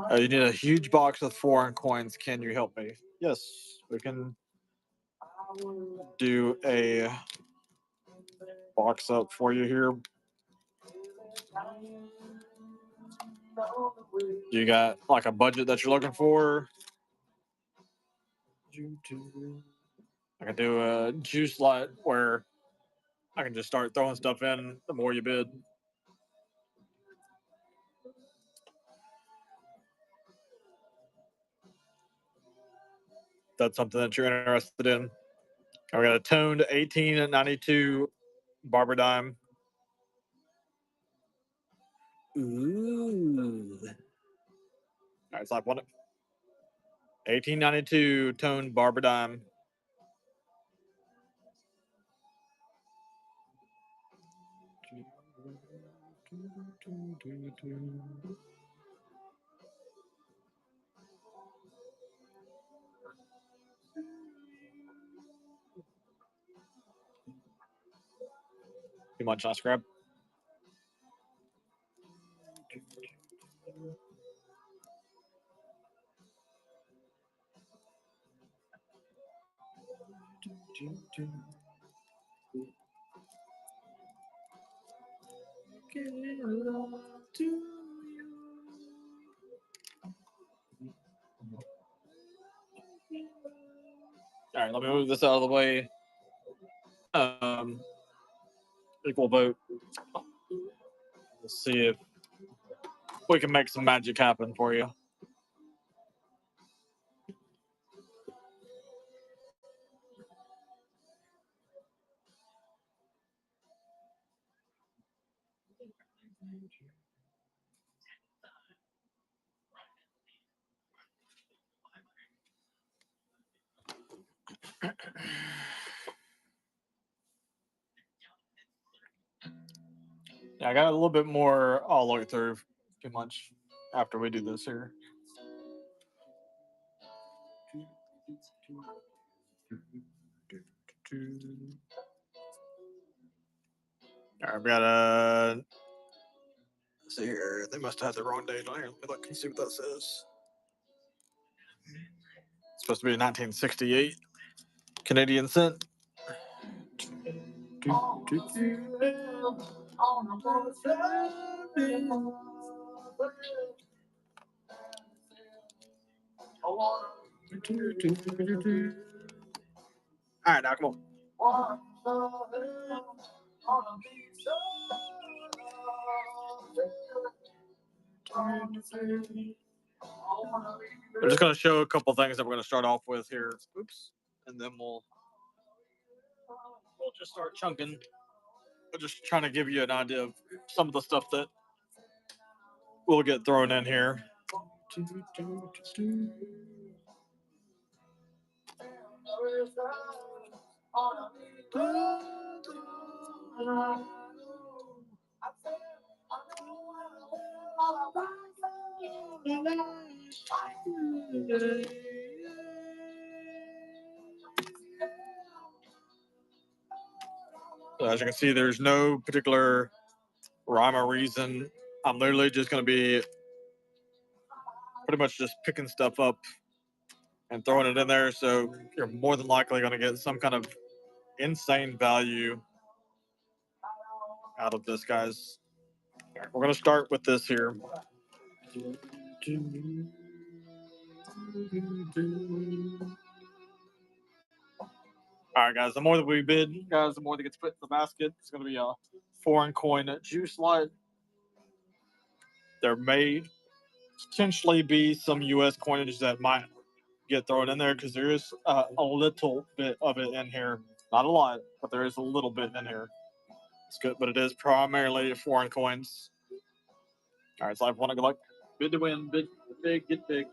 You need a huge box with foreign coins. Can you help me? Yes, we can do a box up for you here. You got like a budget that you're looking for? I can do a juice lot where I can just start throwing stuff in the more you bid. That's something that you're interested in. I got a toned 1892 Barber dime. Ooh. All right, slap one. 1892 toned Barber dime. Too much last grab. All right, let me move this out of the way. Equal vote. We'll see if we can make some magic happen for you. Yeah, I got a little bit more. I'll look through too much after we do this here. All right, I've got a. See here, they must have had the wrong date on here. Let me look and see what that says. It's supposed to be 1968 Canadian cent. All right, now come on. I'm just going to show a couple things that we're going to start off with here. Oops. And then we'll just start chunking. I'm just trying to give you an idea of some of the stuff that will get thrown in here. So as you can see, there's no particular rhyme or reason. I'm literally just going to be pretty much just picking stuff up and throwing it in there. So you're more than likely going to get some kind of insane value out of this, guys. We're going to start with this here. All right, guys. The more that we bid, guys, the more that gets put in the basket. It's going to be a foreign coin juice light. There may potentially be some U.S. coinage that might get thrown in there because there is a little bit of it in here. Not a lot, but there is a little bit in here. It's good, but it is primarily foreign coins. All right, so I want to go like bid to win, big, big, get big.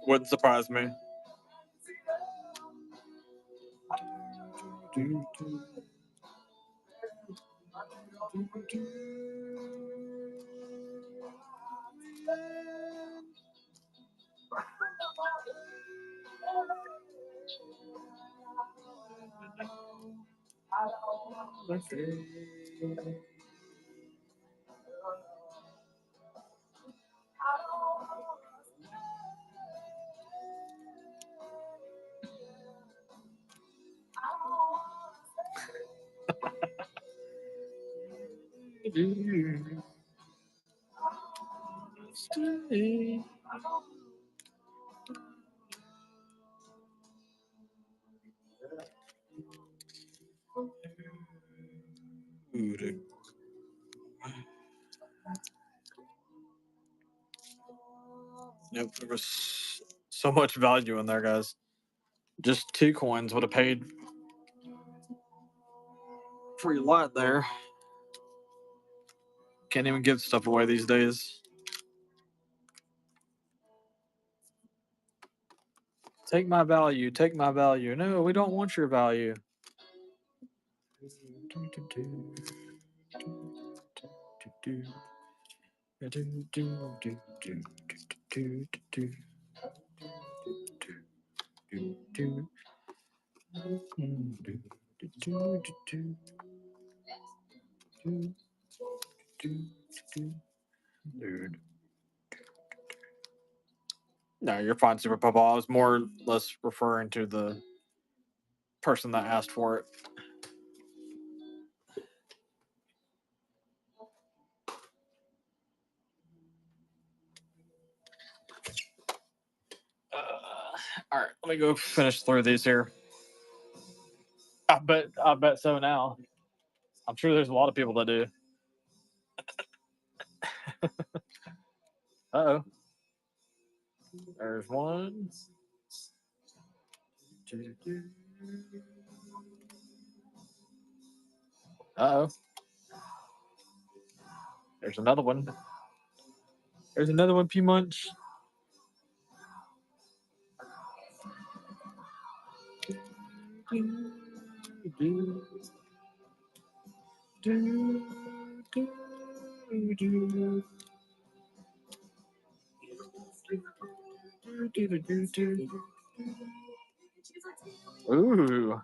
Wouldn't surprise me. Yep, there was so much value in there, guys. Just 2 coins would have paid for your lot there. Can't even give stuff away these days. Take my value. Take my value. No, we don't want your value. No, you're fine, Super Papa. I was more or less referring to the person that asked for it. All right, let me go finish through these here. I bet so now. I'm sure there's a lot of people that do. Uh-oh. There's one. Uh-oh. There's another one. There's another one, P-Munch. Ooh.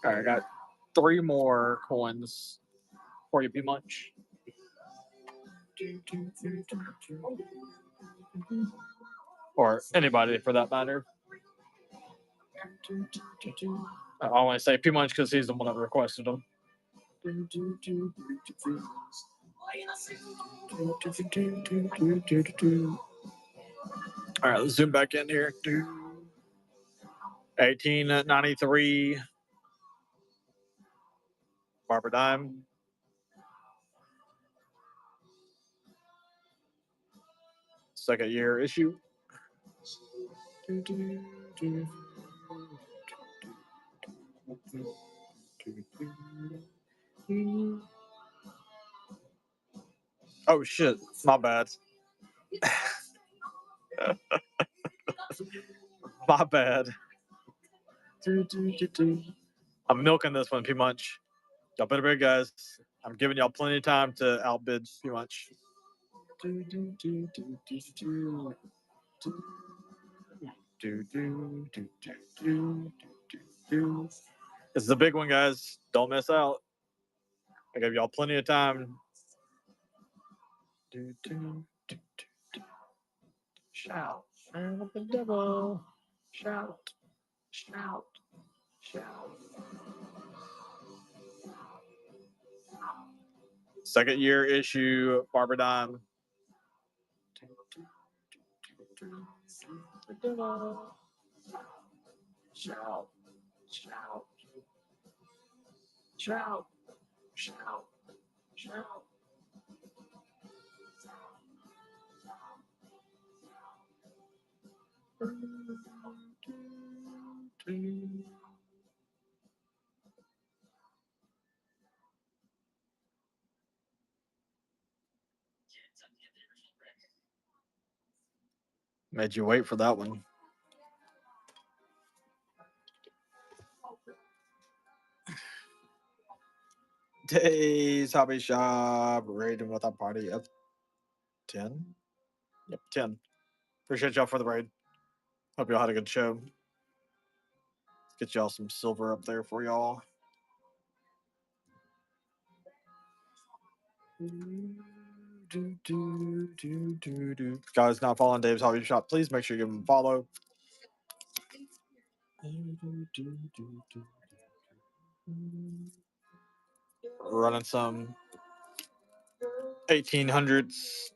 All right, I got 3 more coins for you, P Munch. Or anybody for that matter. I only say P Munch because he's the one that requested them. All right, let's zoom back in here. 1893 Barber Dime. Second year issue. Oh shit, my bad. My bad. I'm milking this one, P Munch. Y'all better be guys. I'm giving y'all plenty of time to outbid P Munch. This is a big one, guys. Don't miss out. I gave y'all plenty of time. Shout, shout the devil. Shout, shout, shout. Second year issue, Barber Dime. Shout, shout, shout, shout, shout. Made you wait for that one. Days Hobby Shop raiding with a party of 10. Yep, 10. Appreciate y'all for the raid. Hope y'all had a good show. Let's get y'all some silver up there for y'all. Guys, not following Dave's Hobby Shop, please make sure you give him a follow. Running some 1800s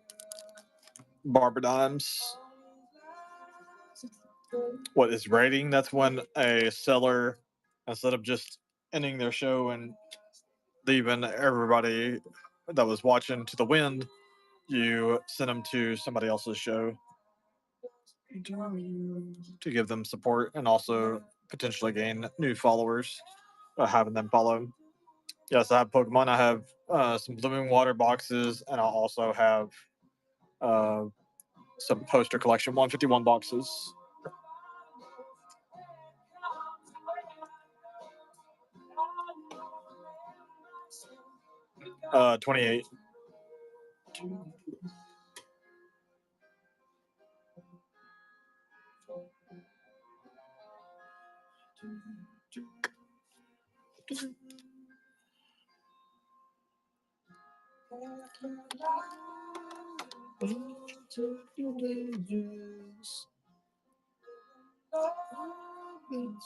Barber Dimes. What is rating? That's when a seller, instead of just ending their show and leaving everybody that was watching to the wind, you send them to somebody else's show to give them support and also potentially gain new followers by having them follow. Yes, I have Pokemon. I have some Blooming Water boxes, and I'll also have some poster collection 151 boxes. Uh, 28.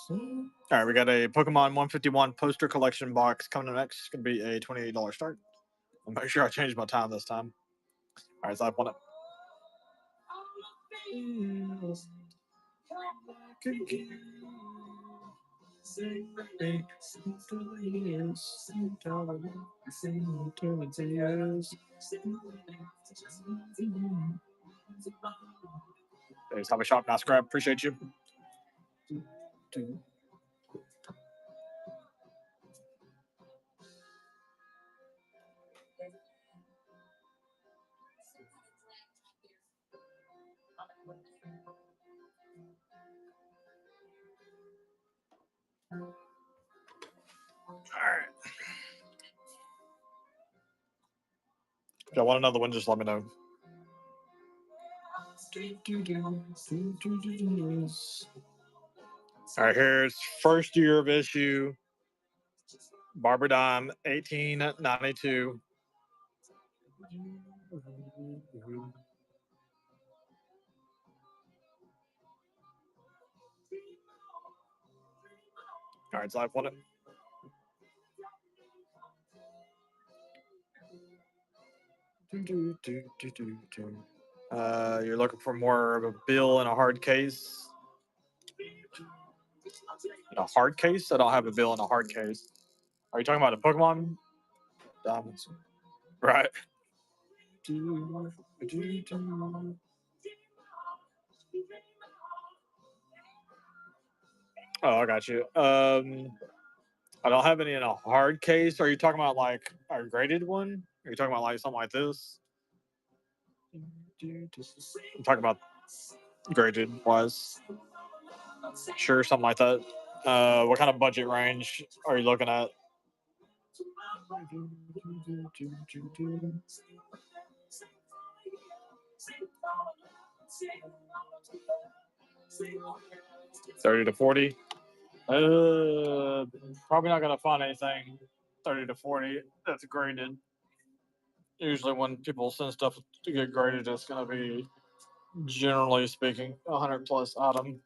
All right, we got a Pokemon 151 poster collection box coming up next. It's going to be a $28 start. I'll make sure I change my time this time. All right, so I want it. There's Hobby Shop, nice grab. Appreciate you. All right. If y'all want another one, just let me know. All right, here's first year of issue Barber dime, 1892. All right, it's live on it. You're looking for more of a bill in a hard case. In a hard case? I don't have a bill in a hard case. Are you talking about a Pokemon? Diamonds. Right. Oh, I got you. I don't have any in a hard case. Are you talking about like a graded one? Are you talking about like something like this? I'm talking about graded wise. Sure, something like that. What kind of budget range are you looking at? $30 to $40. Probably not gonna find anything 30 to 40 that's graded. Usually, when people send stuff to get graded, it's gonna be, generally speaking, 100 plus item.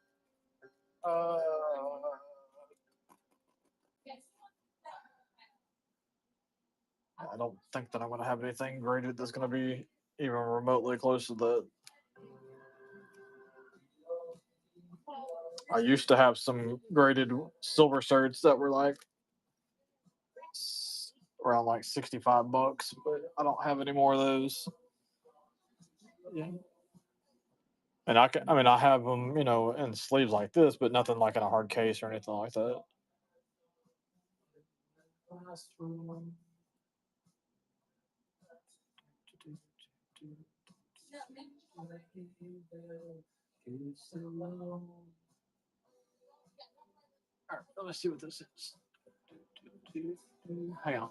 I don't think that I'm gonna have anything graded that's gonna be even remotely close to that. I used to have some graded silver certs that were like around like $65, but I don't have any more of those. Yeah. And I mean, I have them, in sleeves like this, but nothing like in a hard case or anything like that. All right, let me see what this is. Hang on.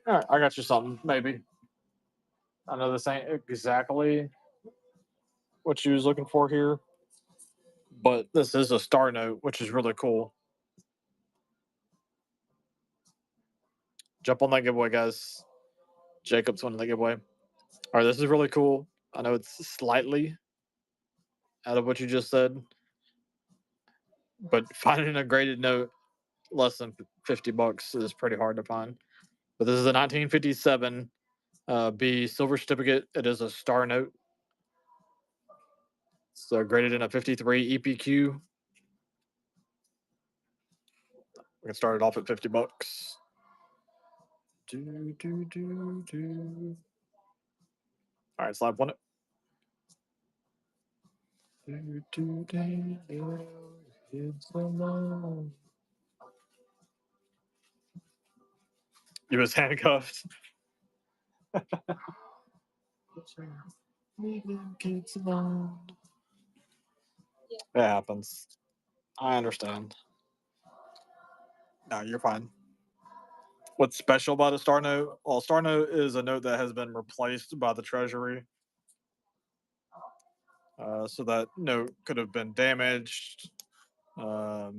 All right, I got you something, maybe. I know this ain't exactly what you was looking for here, but this is a star note, which is really cool. Jump on that giveaway, guys. Jacob's winning the giveaway. All right, this is really cool. I know it's slightly out of what you just said, but finding a graded note less than $50 is pretty hard to find. But this is a 1957 B silver certificate. It is a star note. It's graded in a 53 EPQ. We can start it off at $50. All right, slap on it. You was handcuffed. It happens. I understand. No, you're fine. What's special about a star note? Well, a star note is a note that has been replaced by the Treasury. So that note could have been damaged, or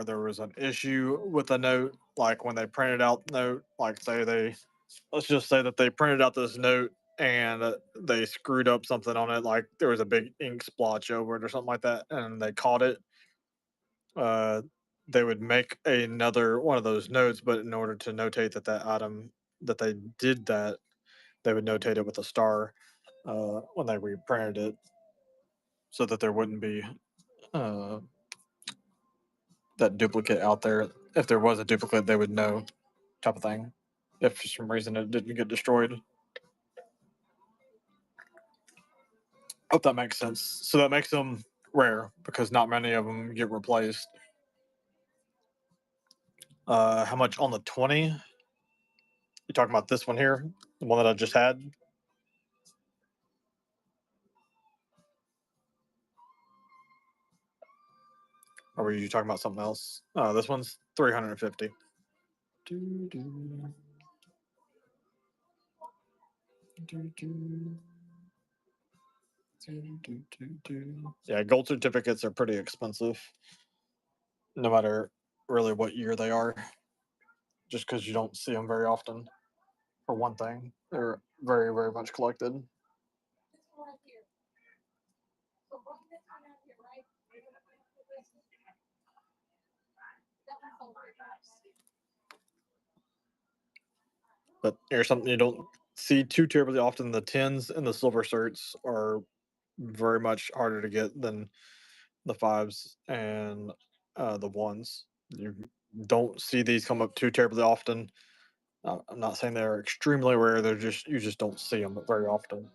there was an issue with the note, like when they printed out the note, like let's just say that they printed out this note and they screwed up something on it, like there was a big ink splotch over it or something like that, and they caught it. They would make another one of those notes, but in order to notate that item that they did that, they would notate it with a star when they reprinted it, so that there wouldn't be that duplicate out there. If there was a duplicate, they would know, type of thing. If for some reason it didn't get destroyed. Hope that makes sense. So that makes them rare because not many of them get replaced. How much on the 20? You talking about this one here, the one that I just had? Or were you talking about something else? This one's 350. Yeah, gold certificates are pretty expensive. no matter really what year they are, just because you don't see them very often. For one thing, they're very, very much collected. But here's something you don't see too terribly often: the tens and the silver certs are very much harder to get than the fives and the ones. You don't see these come up too terribly often. I'm not saying they're extremely rare. They're just you just don't see them very often.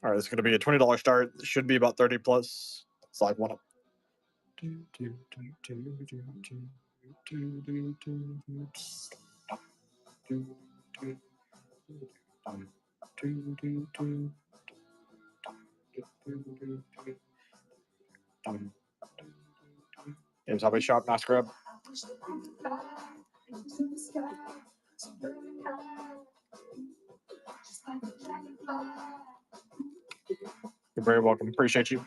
All right, it's going to be a $20 start. It should be about 30 plus. It's like one up. It's probably sharp, nice grab. You're very welcome. Appreciate you.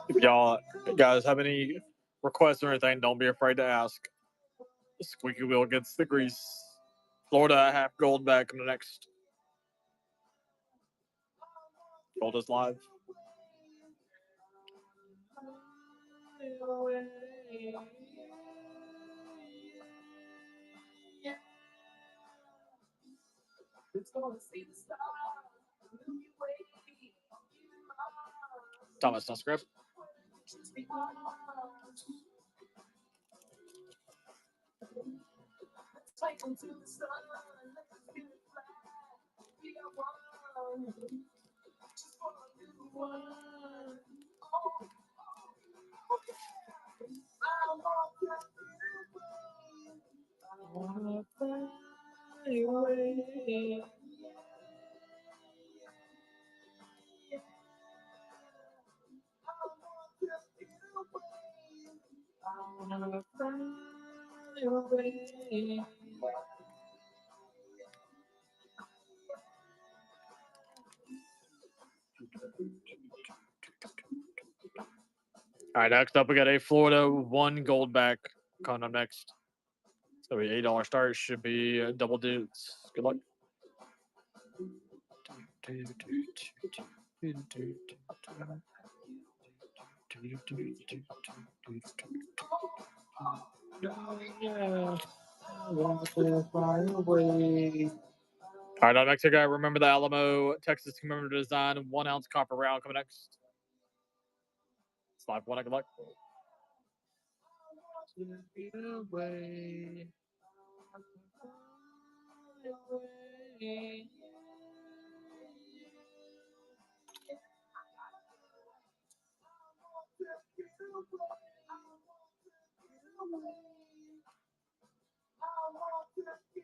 If y'all guys have any requests or anything, don't be afraid to ask. The squeaky wheel gets the grease. Florida half gold back in the next. Gold is live. Thomas, no script. All right, next up we got a Florida one gold back coming up next. So be $8 start, should be double dudes. Good luck. All right, up next, I got Remember the Alamo Texas commemorative design 1 ounce copper round coming next. Slide one, good luck.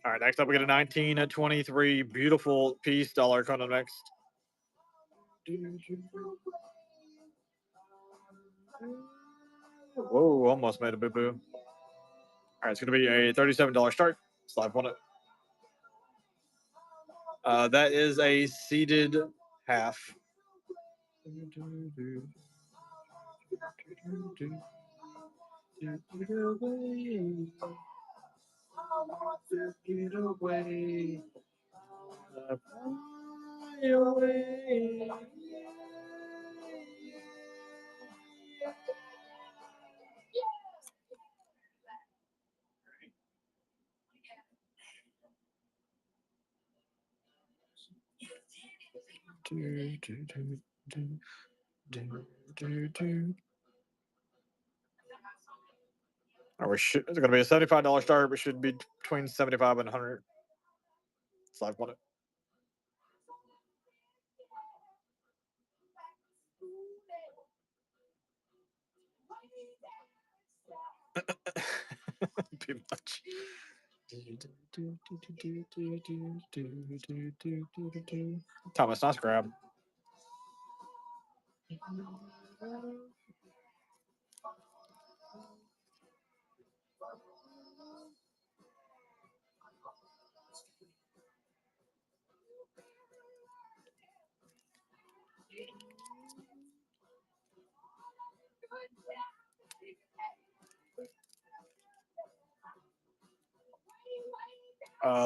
All right, next up we got a 1923 beautiful piece dollar coming up next. Whoa, almost made a boo boo. All right, it's going to be a $37 start. Slide one. That is a seeded half. It's going to be a $75 start, but should be between 75 and 100. Slide one. Too much. Thomas, nice grab.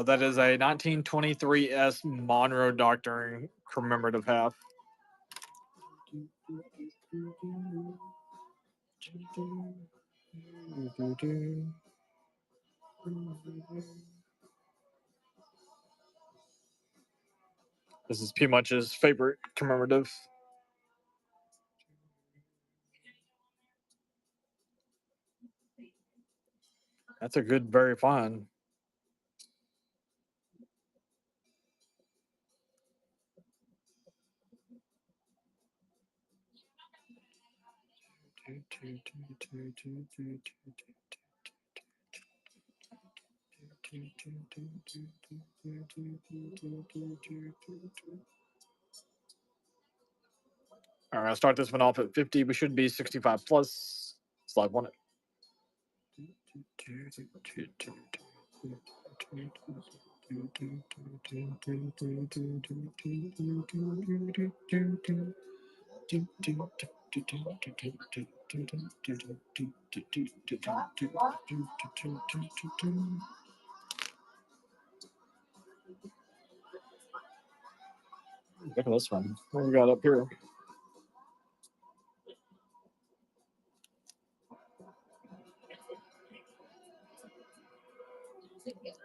That is a 1923 S Monroe Doctoring commemorative half. This is P Munch's favorite commemorative. That's a good, very fine. All right, I'll start this one off at 50. We should be 65 plus. Slide one. Look at this one. What we got up here?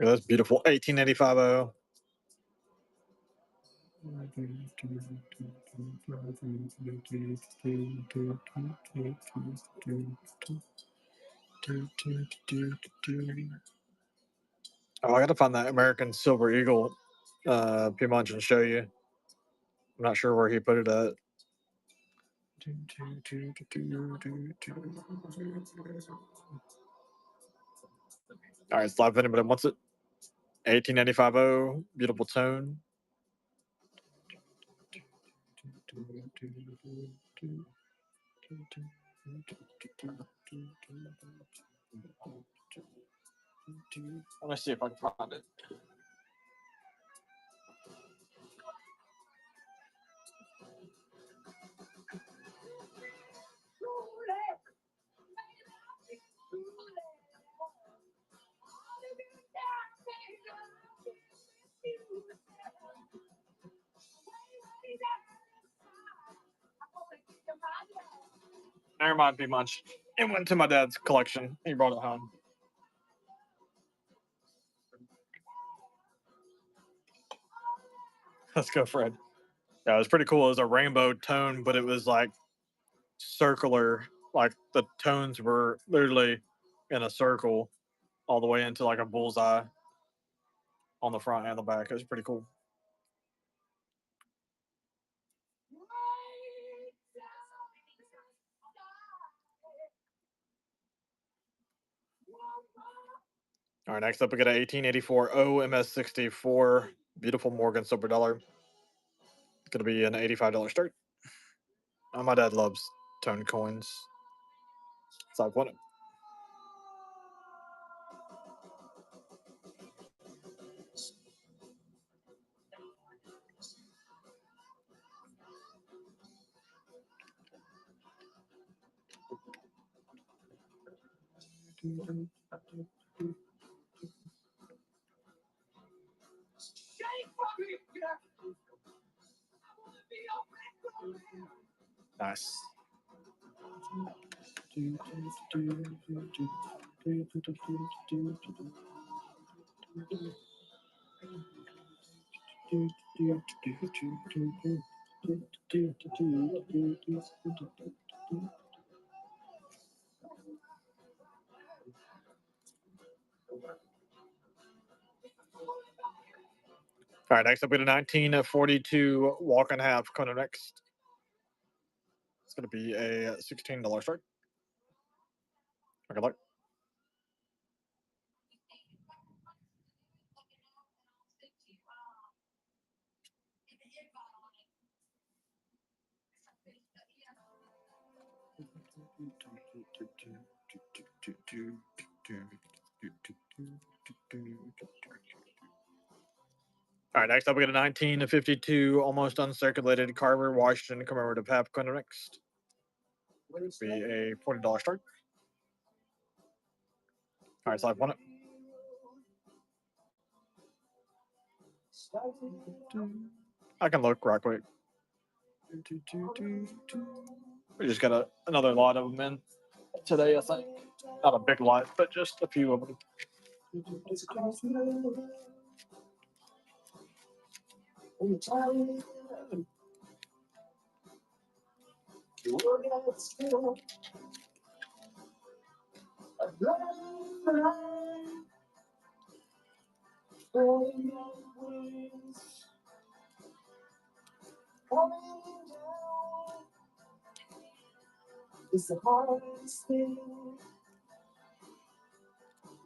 Yeah, that's beautiful. 1885. Oh, I gotta find that American Silver Eagle P Munch and show you. I'm not sure where he put it at. All right, slide if anybody wants it. 1885. Beautiful tone. Let me see if I can find it. Never mind, P Munch. It went to my dad's collection. He brought it home. Let's go, Fred. Yeah, it was pretty cool. It was a rainbow tone, but it was like circular. Like the tones were literally in a circle all the way into like a bullseye on the front and the back. It was pretty cool. All right, next up we got an 1884 OMS64 beautiful Morgan silver dollar. It's gonna be an $85 start. Oh, my dad loves tone coins. So I want it. Nice. All right, next up we got a 1942 walk and half coming next. It's gonna be a $16 start. Good luck. All right, next up we get a 1952 almost uncirculated Carver Washington commemorative half coin next. Would be a $40 start. All right, so I've won it. I can look right quick. We just got another lot of them in today, I think. Not a big lot, but just a few of them. It's the hardest thing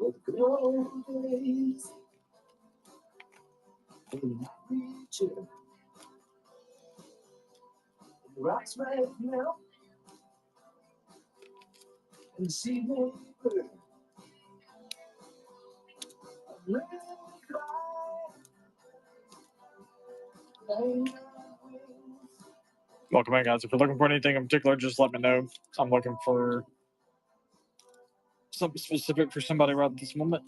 with good old days. And I reach it. The rocks right now. And see me burn. I let me cry. Welcome in, guys. If you're looking for anything in particular, just let me know. I'm looking for something specific for somebody right at this moment.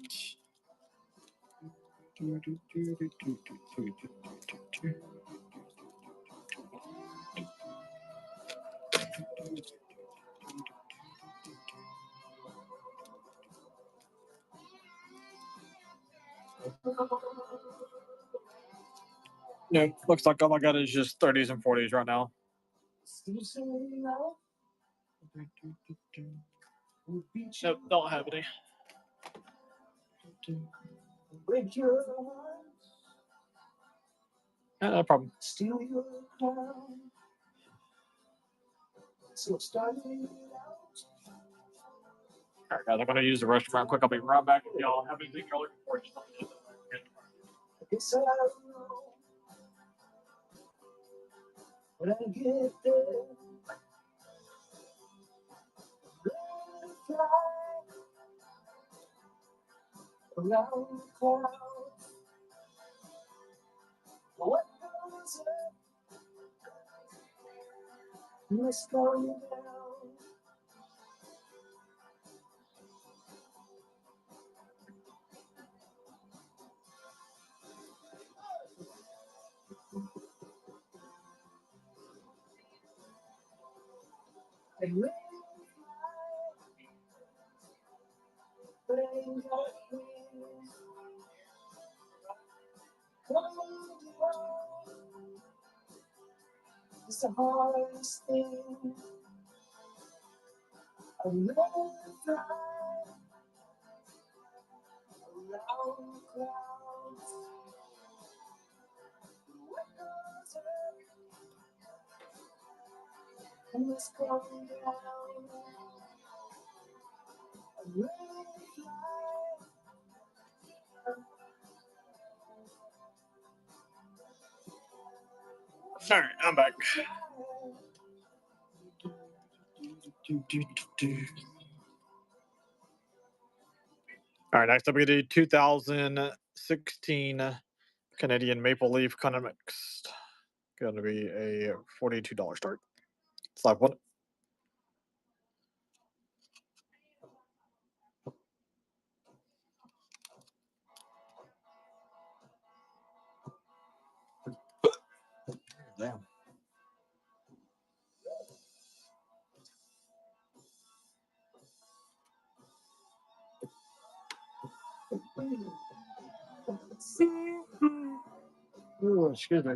No, looks like all I got is just 30s and 40s right now. Nope, don't have any. No problem. Steal your crown. So starting out. All right, guys, I'm going to use the restroom real quick. I'll be right back. If y'all have anything you're looking for, just let me know. It's I know when I get there, I'm fly around the clouds. What goes up must go down. I live but I ain't got wings. Come on, it's the hardest thing. I'll never fly around the clouds. What goes up must come down. I'll never fly. All right, I'm back. All right, next up we get a 2016 Canadian Maple Leaf Cunning Mixed. Going to be a $42 start. Slide one. Damn. Oh, excuse me.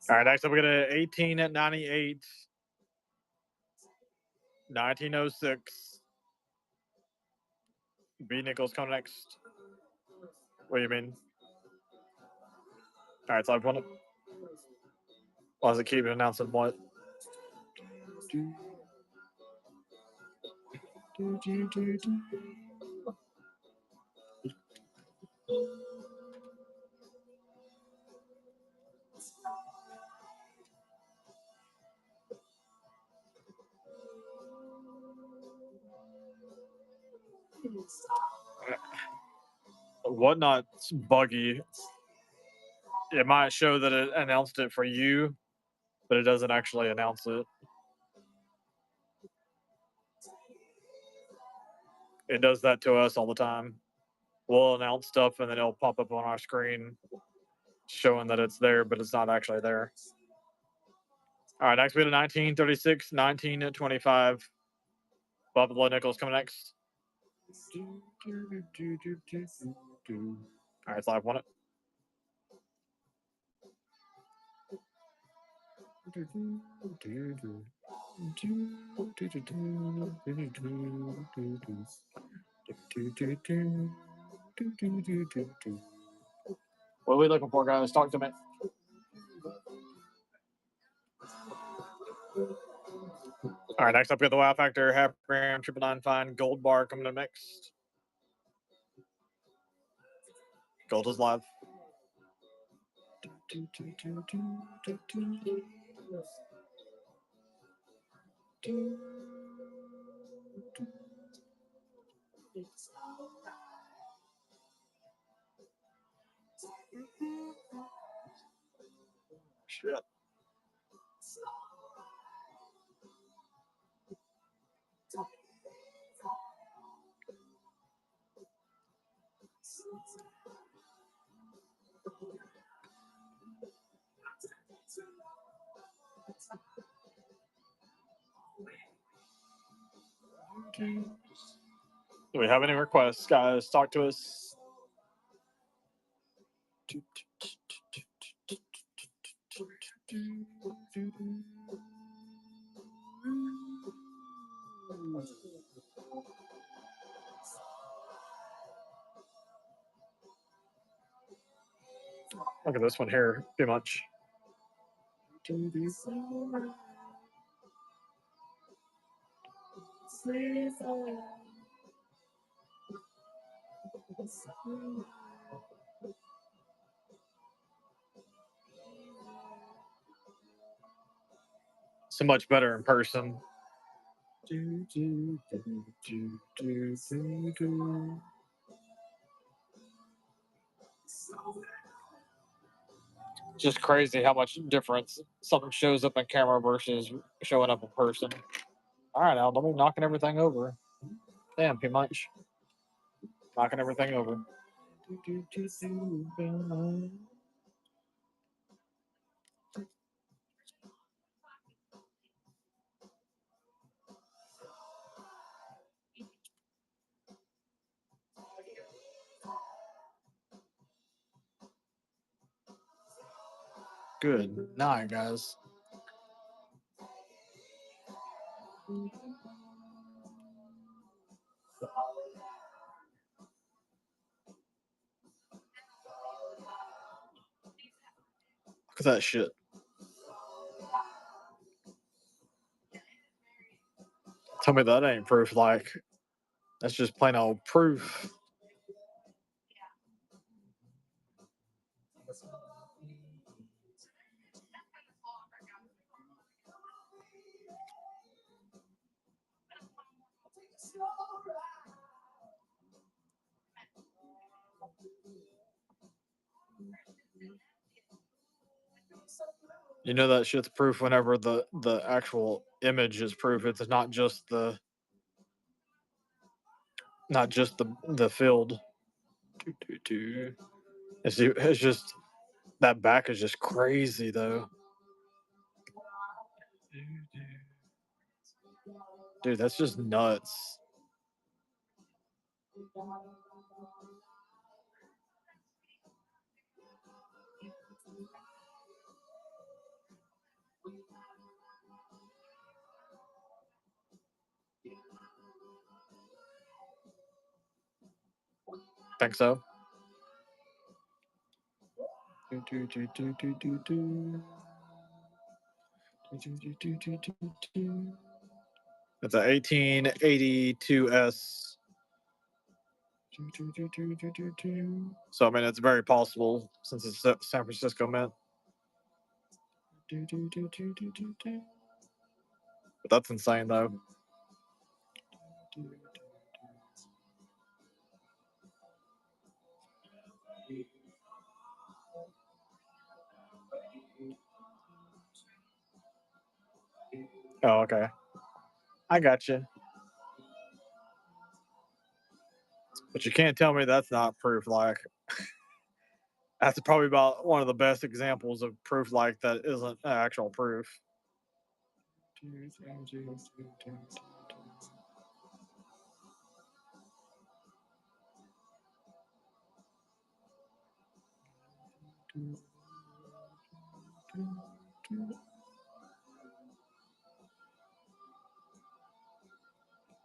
All right, next up we got an 18 at 98, 1906. B Nichols coming next. What do you mean? All right, so I've won it. Why does it keep announcing what? Whatnot's buggy. It might show that it announced it for you, but it doesn't actually announce it. It does that to us all the time. We'll announce stuff and then it'll pop up on our screen showing that it's there, but it's not actually there. All right, next we had a 1936, 1925. Buffalo Nickels coming next. All right, it's live on it. What are we looking for, guys? Talk to me. All right, next up we got the Wow Factor half gram 999 fine gold bar coming in next. Gold is live. Shit. Do we have any requests, guys? Talk to us. Look at this one here, too much. So much better in person. Just crazy how much difference something shows up in camera versus showing up in person. All right, Al, don't be knocking everything over. Damn, too much. Knocking everything over. Good night, guys. Look at that shit. Tell me that ain't proof. Like, that's just plain old proof. You know that shit's proof whenever the actual image is proof. It's not just the field. It's just that back is just crazy though. Dude, that's just nuts. Think so? It's a 1882S. So I mean, it's very possible since it's San Francisco Mint. But that's insane, though. Oh, okay. I got you. But you can't tell me that's not proof. Like, that's probably about one of the best examples of proof like that isn't actual proof.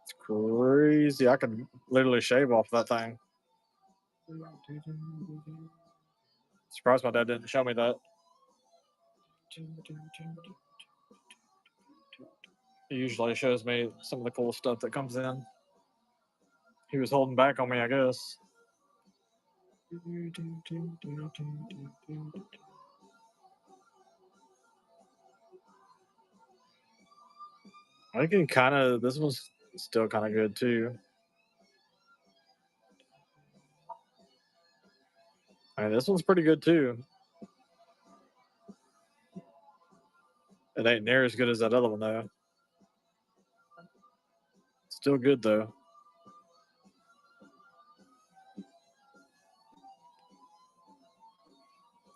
It's crazy. I could literally shave off that thing. Surprised my dad didn't show me that. He usually shows me some of the cool stuff that comes in. He was holding back on me, I guess. I think this one's still kind of good too. I mean, this one's pretty good too. It ain't near as good as that other one though. Still good though.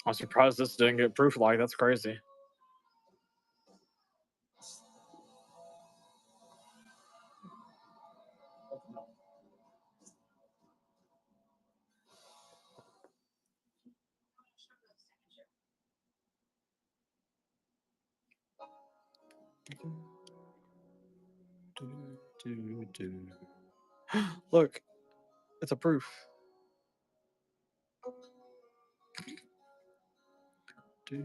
I'm surprised this didn't get proof like. That's crazy. Look, it's a proof. All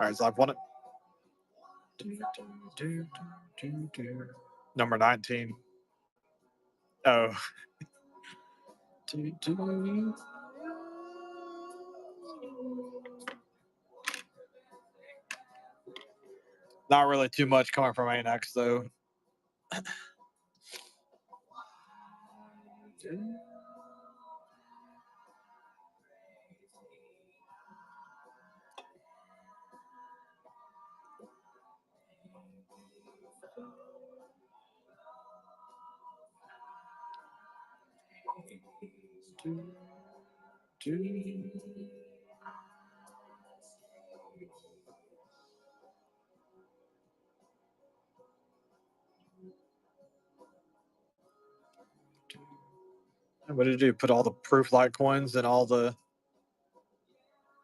right, so I've won it. Number 19. Oh. Not really too much coming from Anex though. What did you do? Put all the proof light coins in all in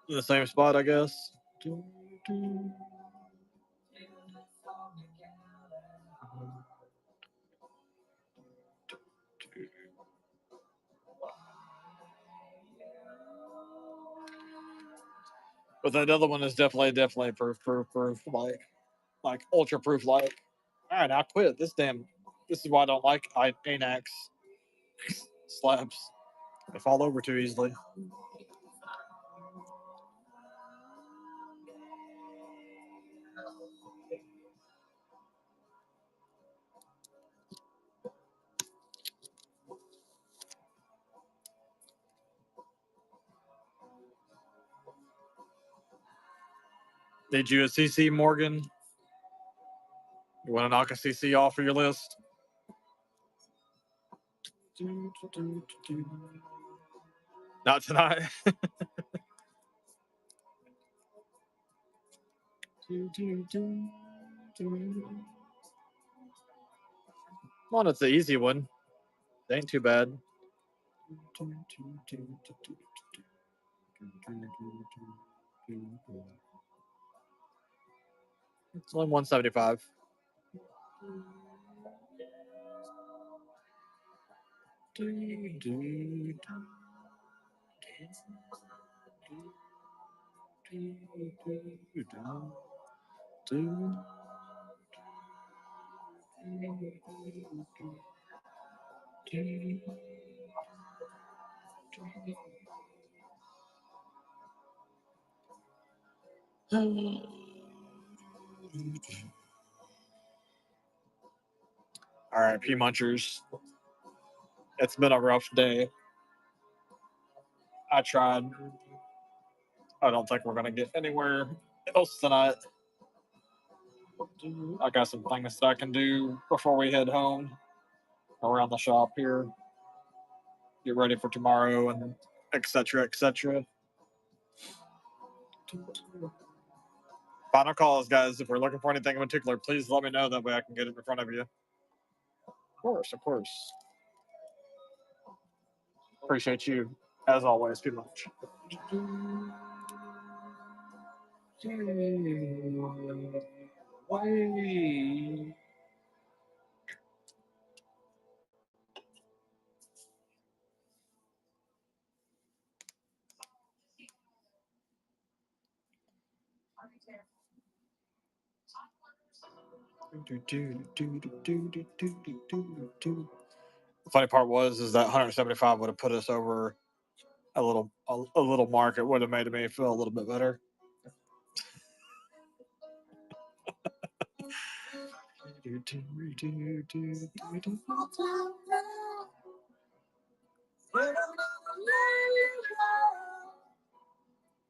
the same spot, I guess. But that other one is definitely proof, like ultra proof light. All right, I quit. This is why I don't like Anax slabs. They fall over too easily. Did you a CC, Morgan? You want to knock a CC off of your list? Not tonight. Come on, it's the easy one. It ain't too bad. It's only 175. All right, P Munchers. It's been a rough day. I tried. I don't think we're gonna get anywhere else tonight. I got some things that I can do before we head home around the shop here. Get ready for tomorrow and etc. etc. Final calls, guys. If we're looking for anything in particular, please let me know. That way I can get it in front of you. Of course, of course. Appreciate you, as always, too much. The funny part is that 175 would have put us over a little mark. It would have made me feel a little bit better.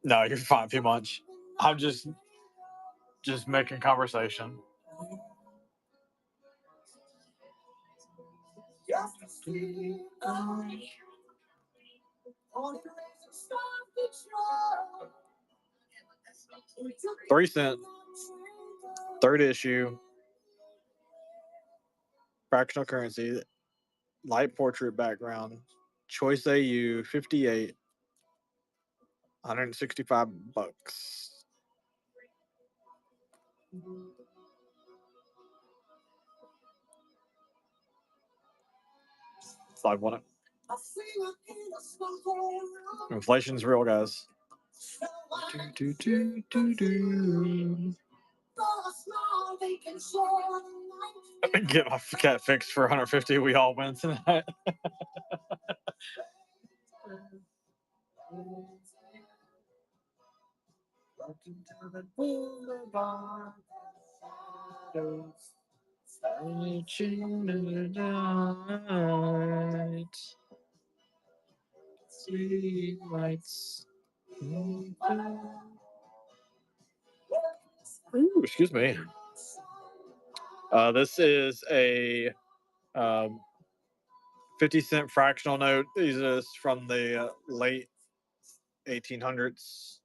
No, you're fine, too much. I'm just making conversation. $0.03, third issue, fractional currency, light portrait background, choice AU 58, $165. Slide one. Inflation's real, guys. Get my cat fixed for 150. We all win tonight. Sweet lights. Ooh, excuse me. This is a 50-cent fractional note. These are from the late 1800s.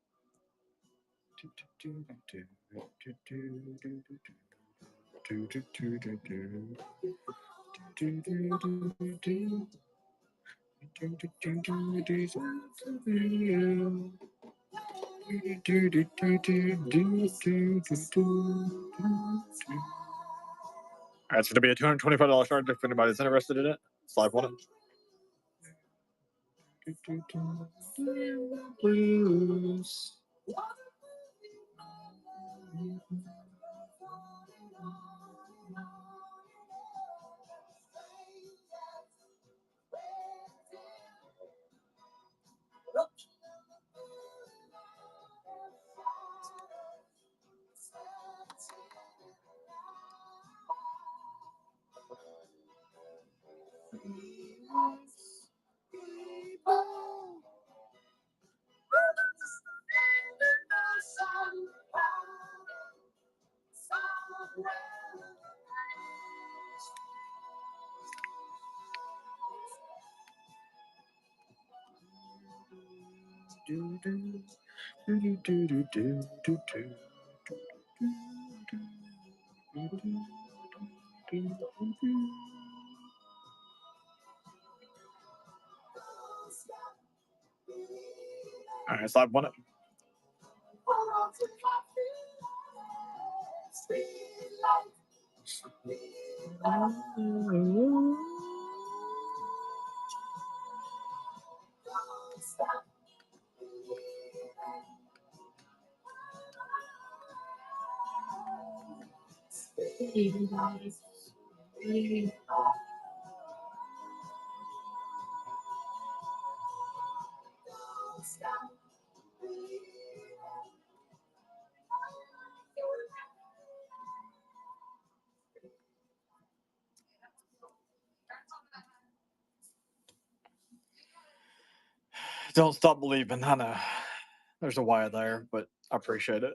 That's going to be a $225 charge if anybody's interested in it. Slide one. Blues. All right, slide one. Don't stop believing. I know. There's a wire there, but I appreciate it.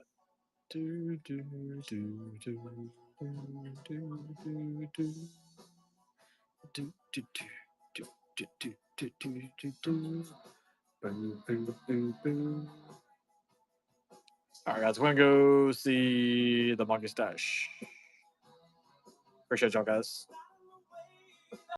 Do, do, do, do, do, do, do, do, do. Do, do, do, do, do, do, do, do, do. Boo, boo, boo, boo. All right, guys, we're gonna go see the monkey stash. Appreciate y'all, guys.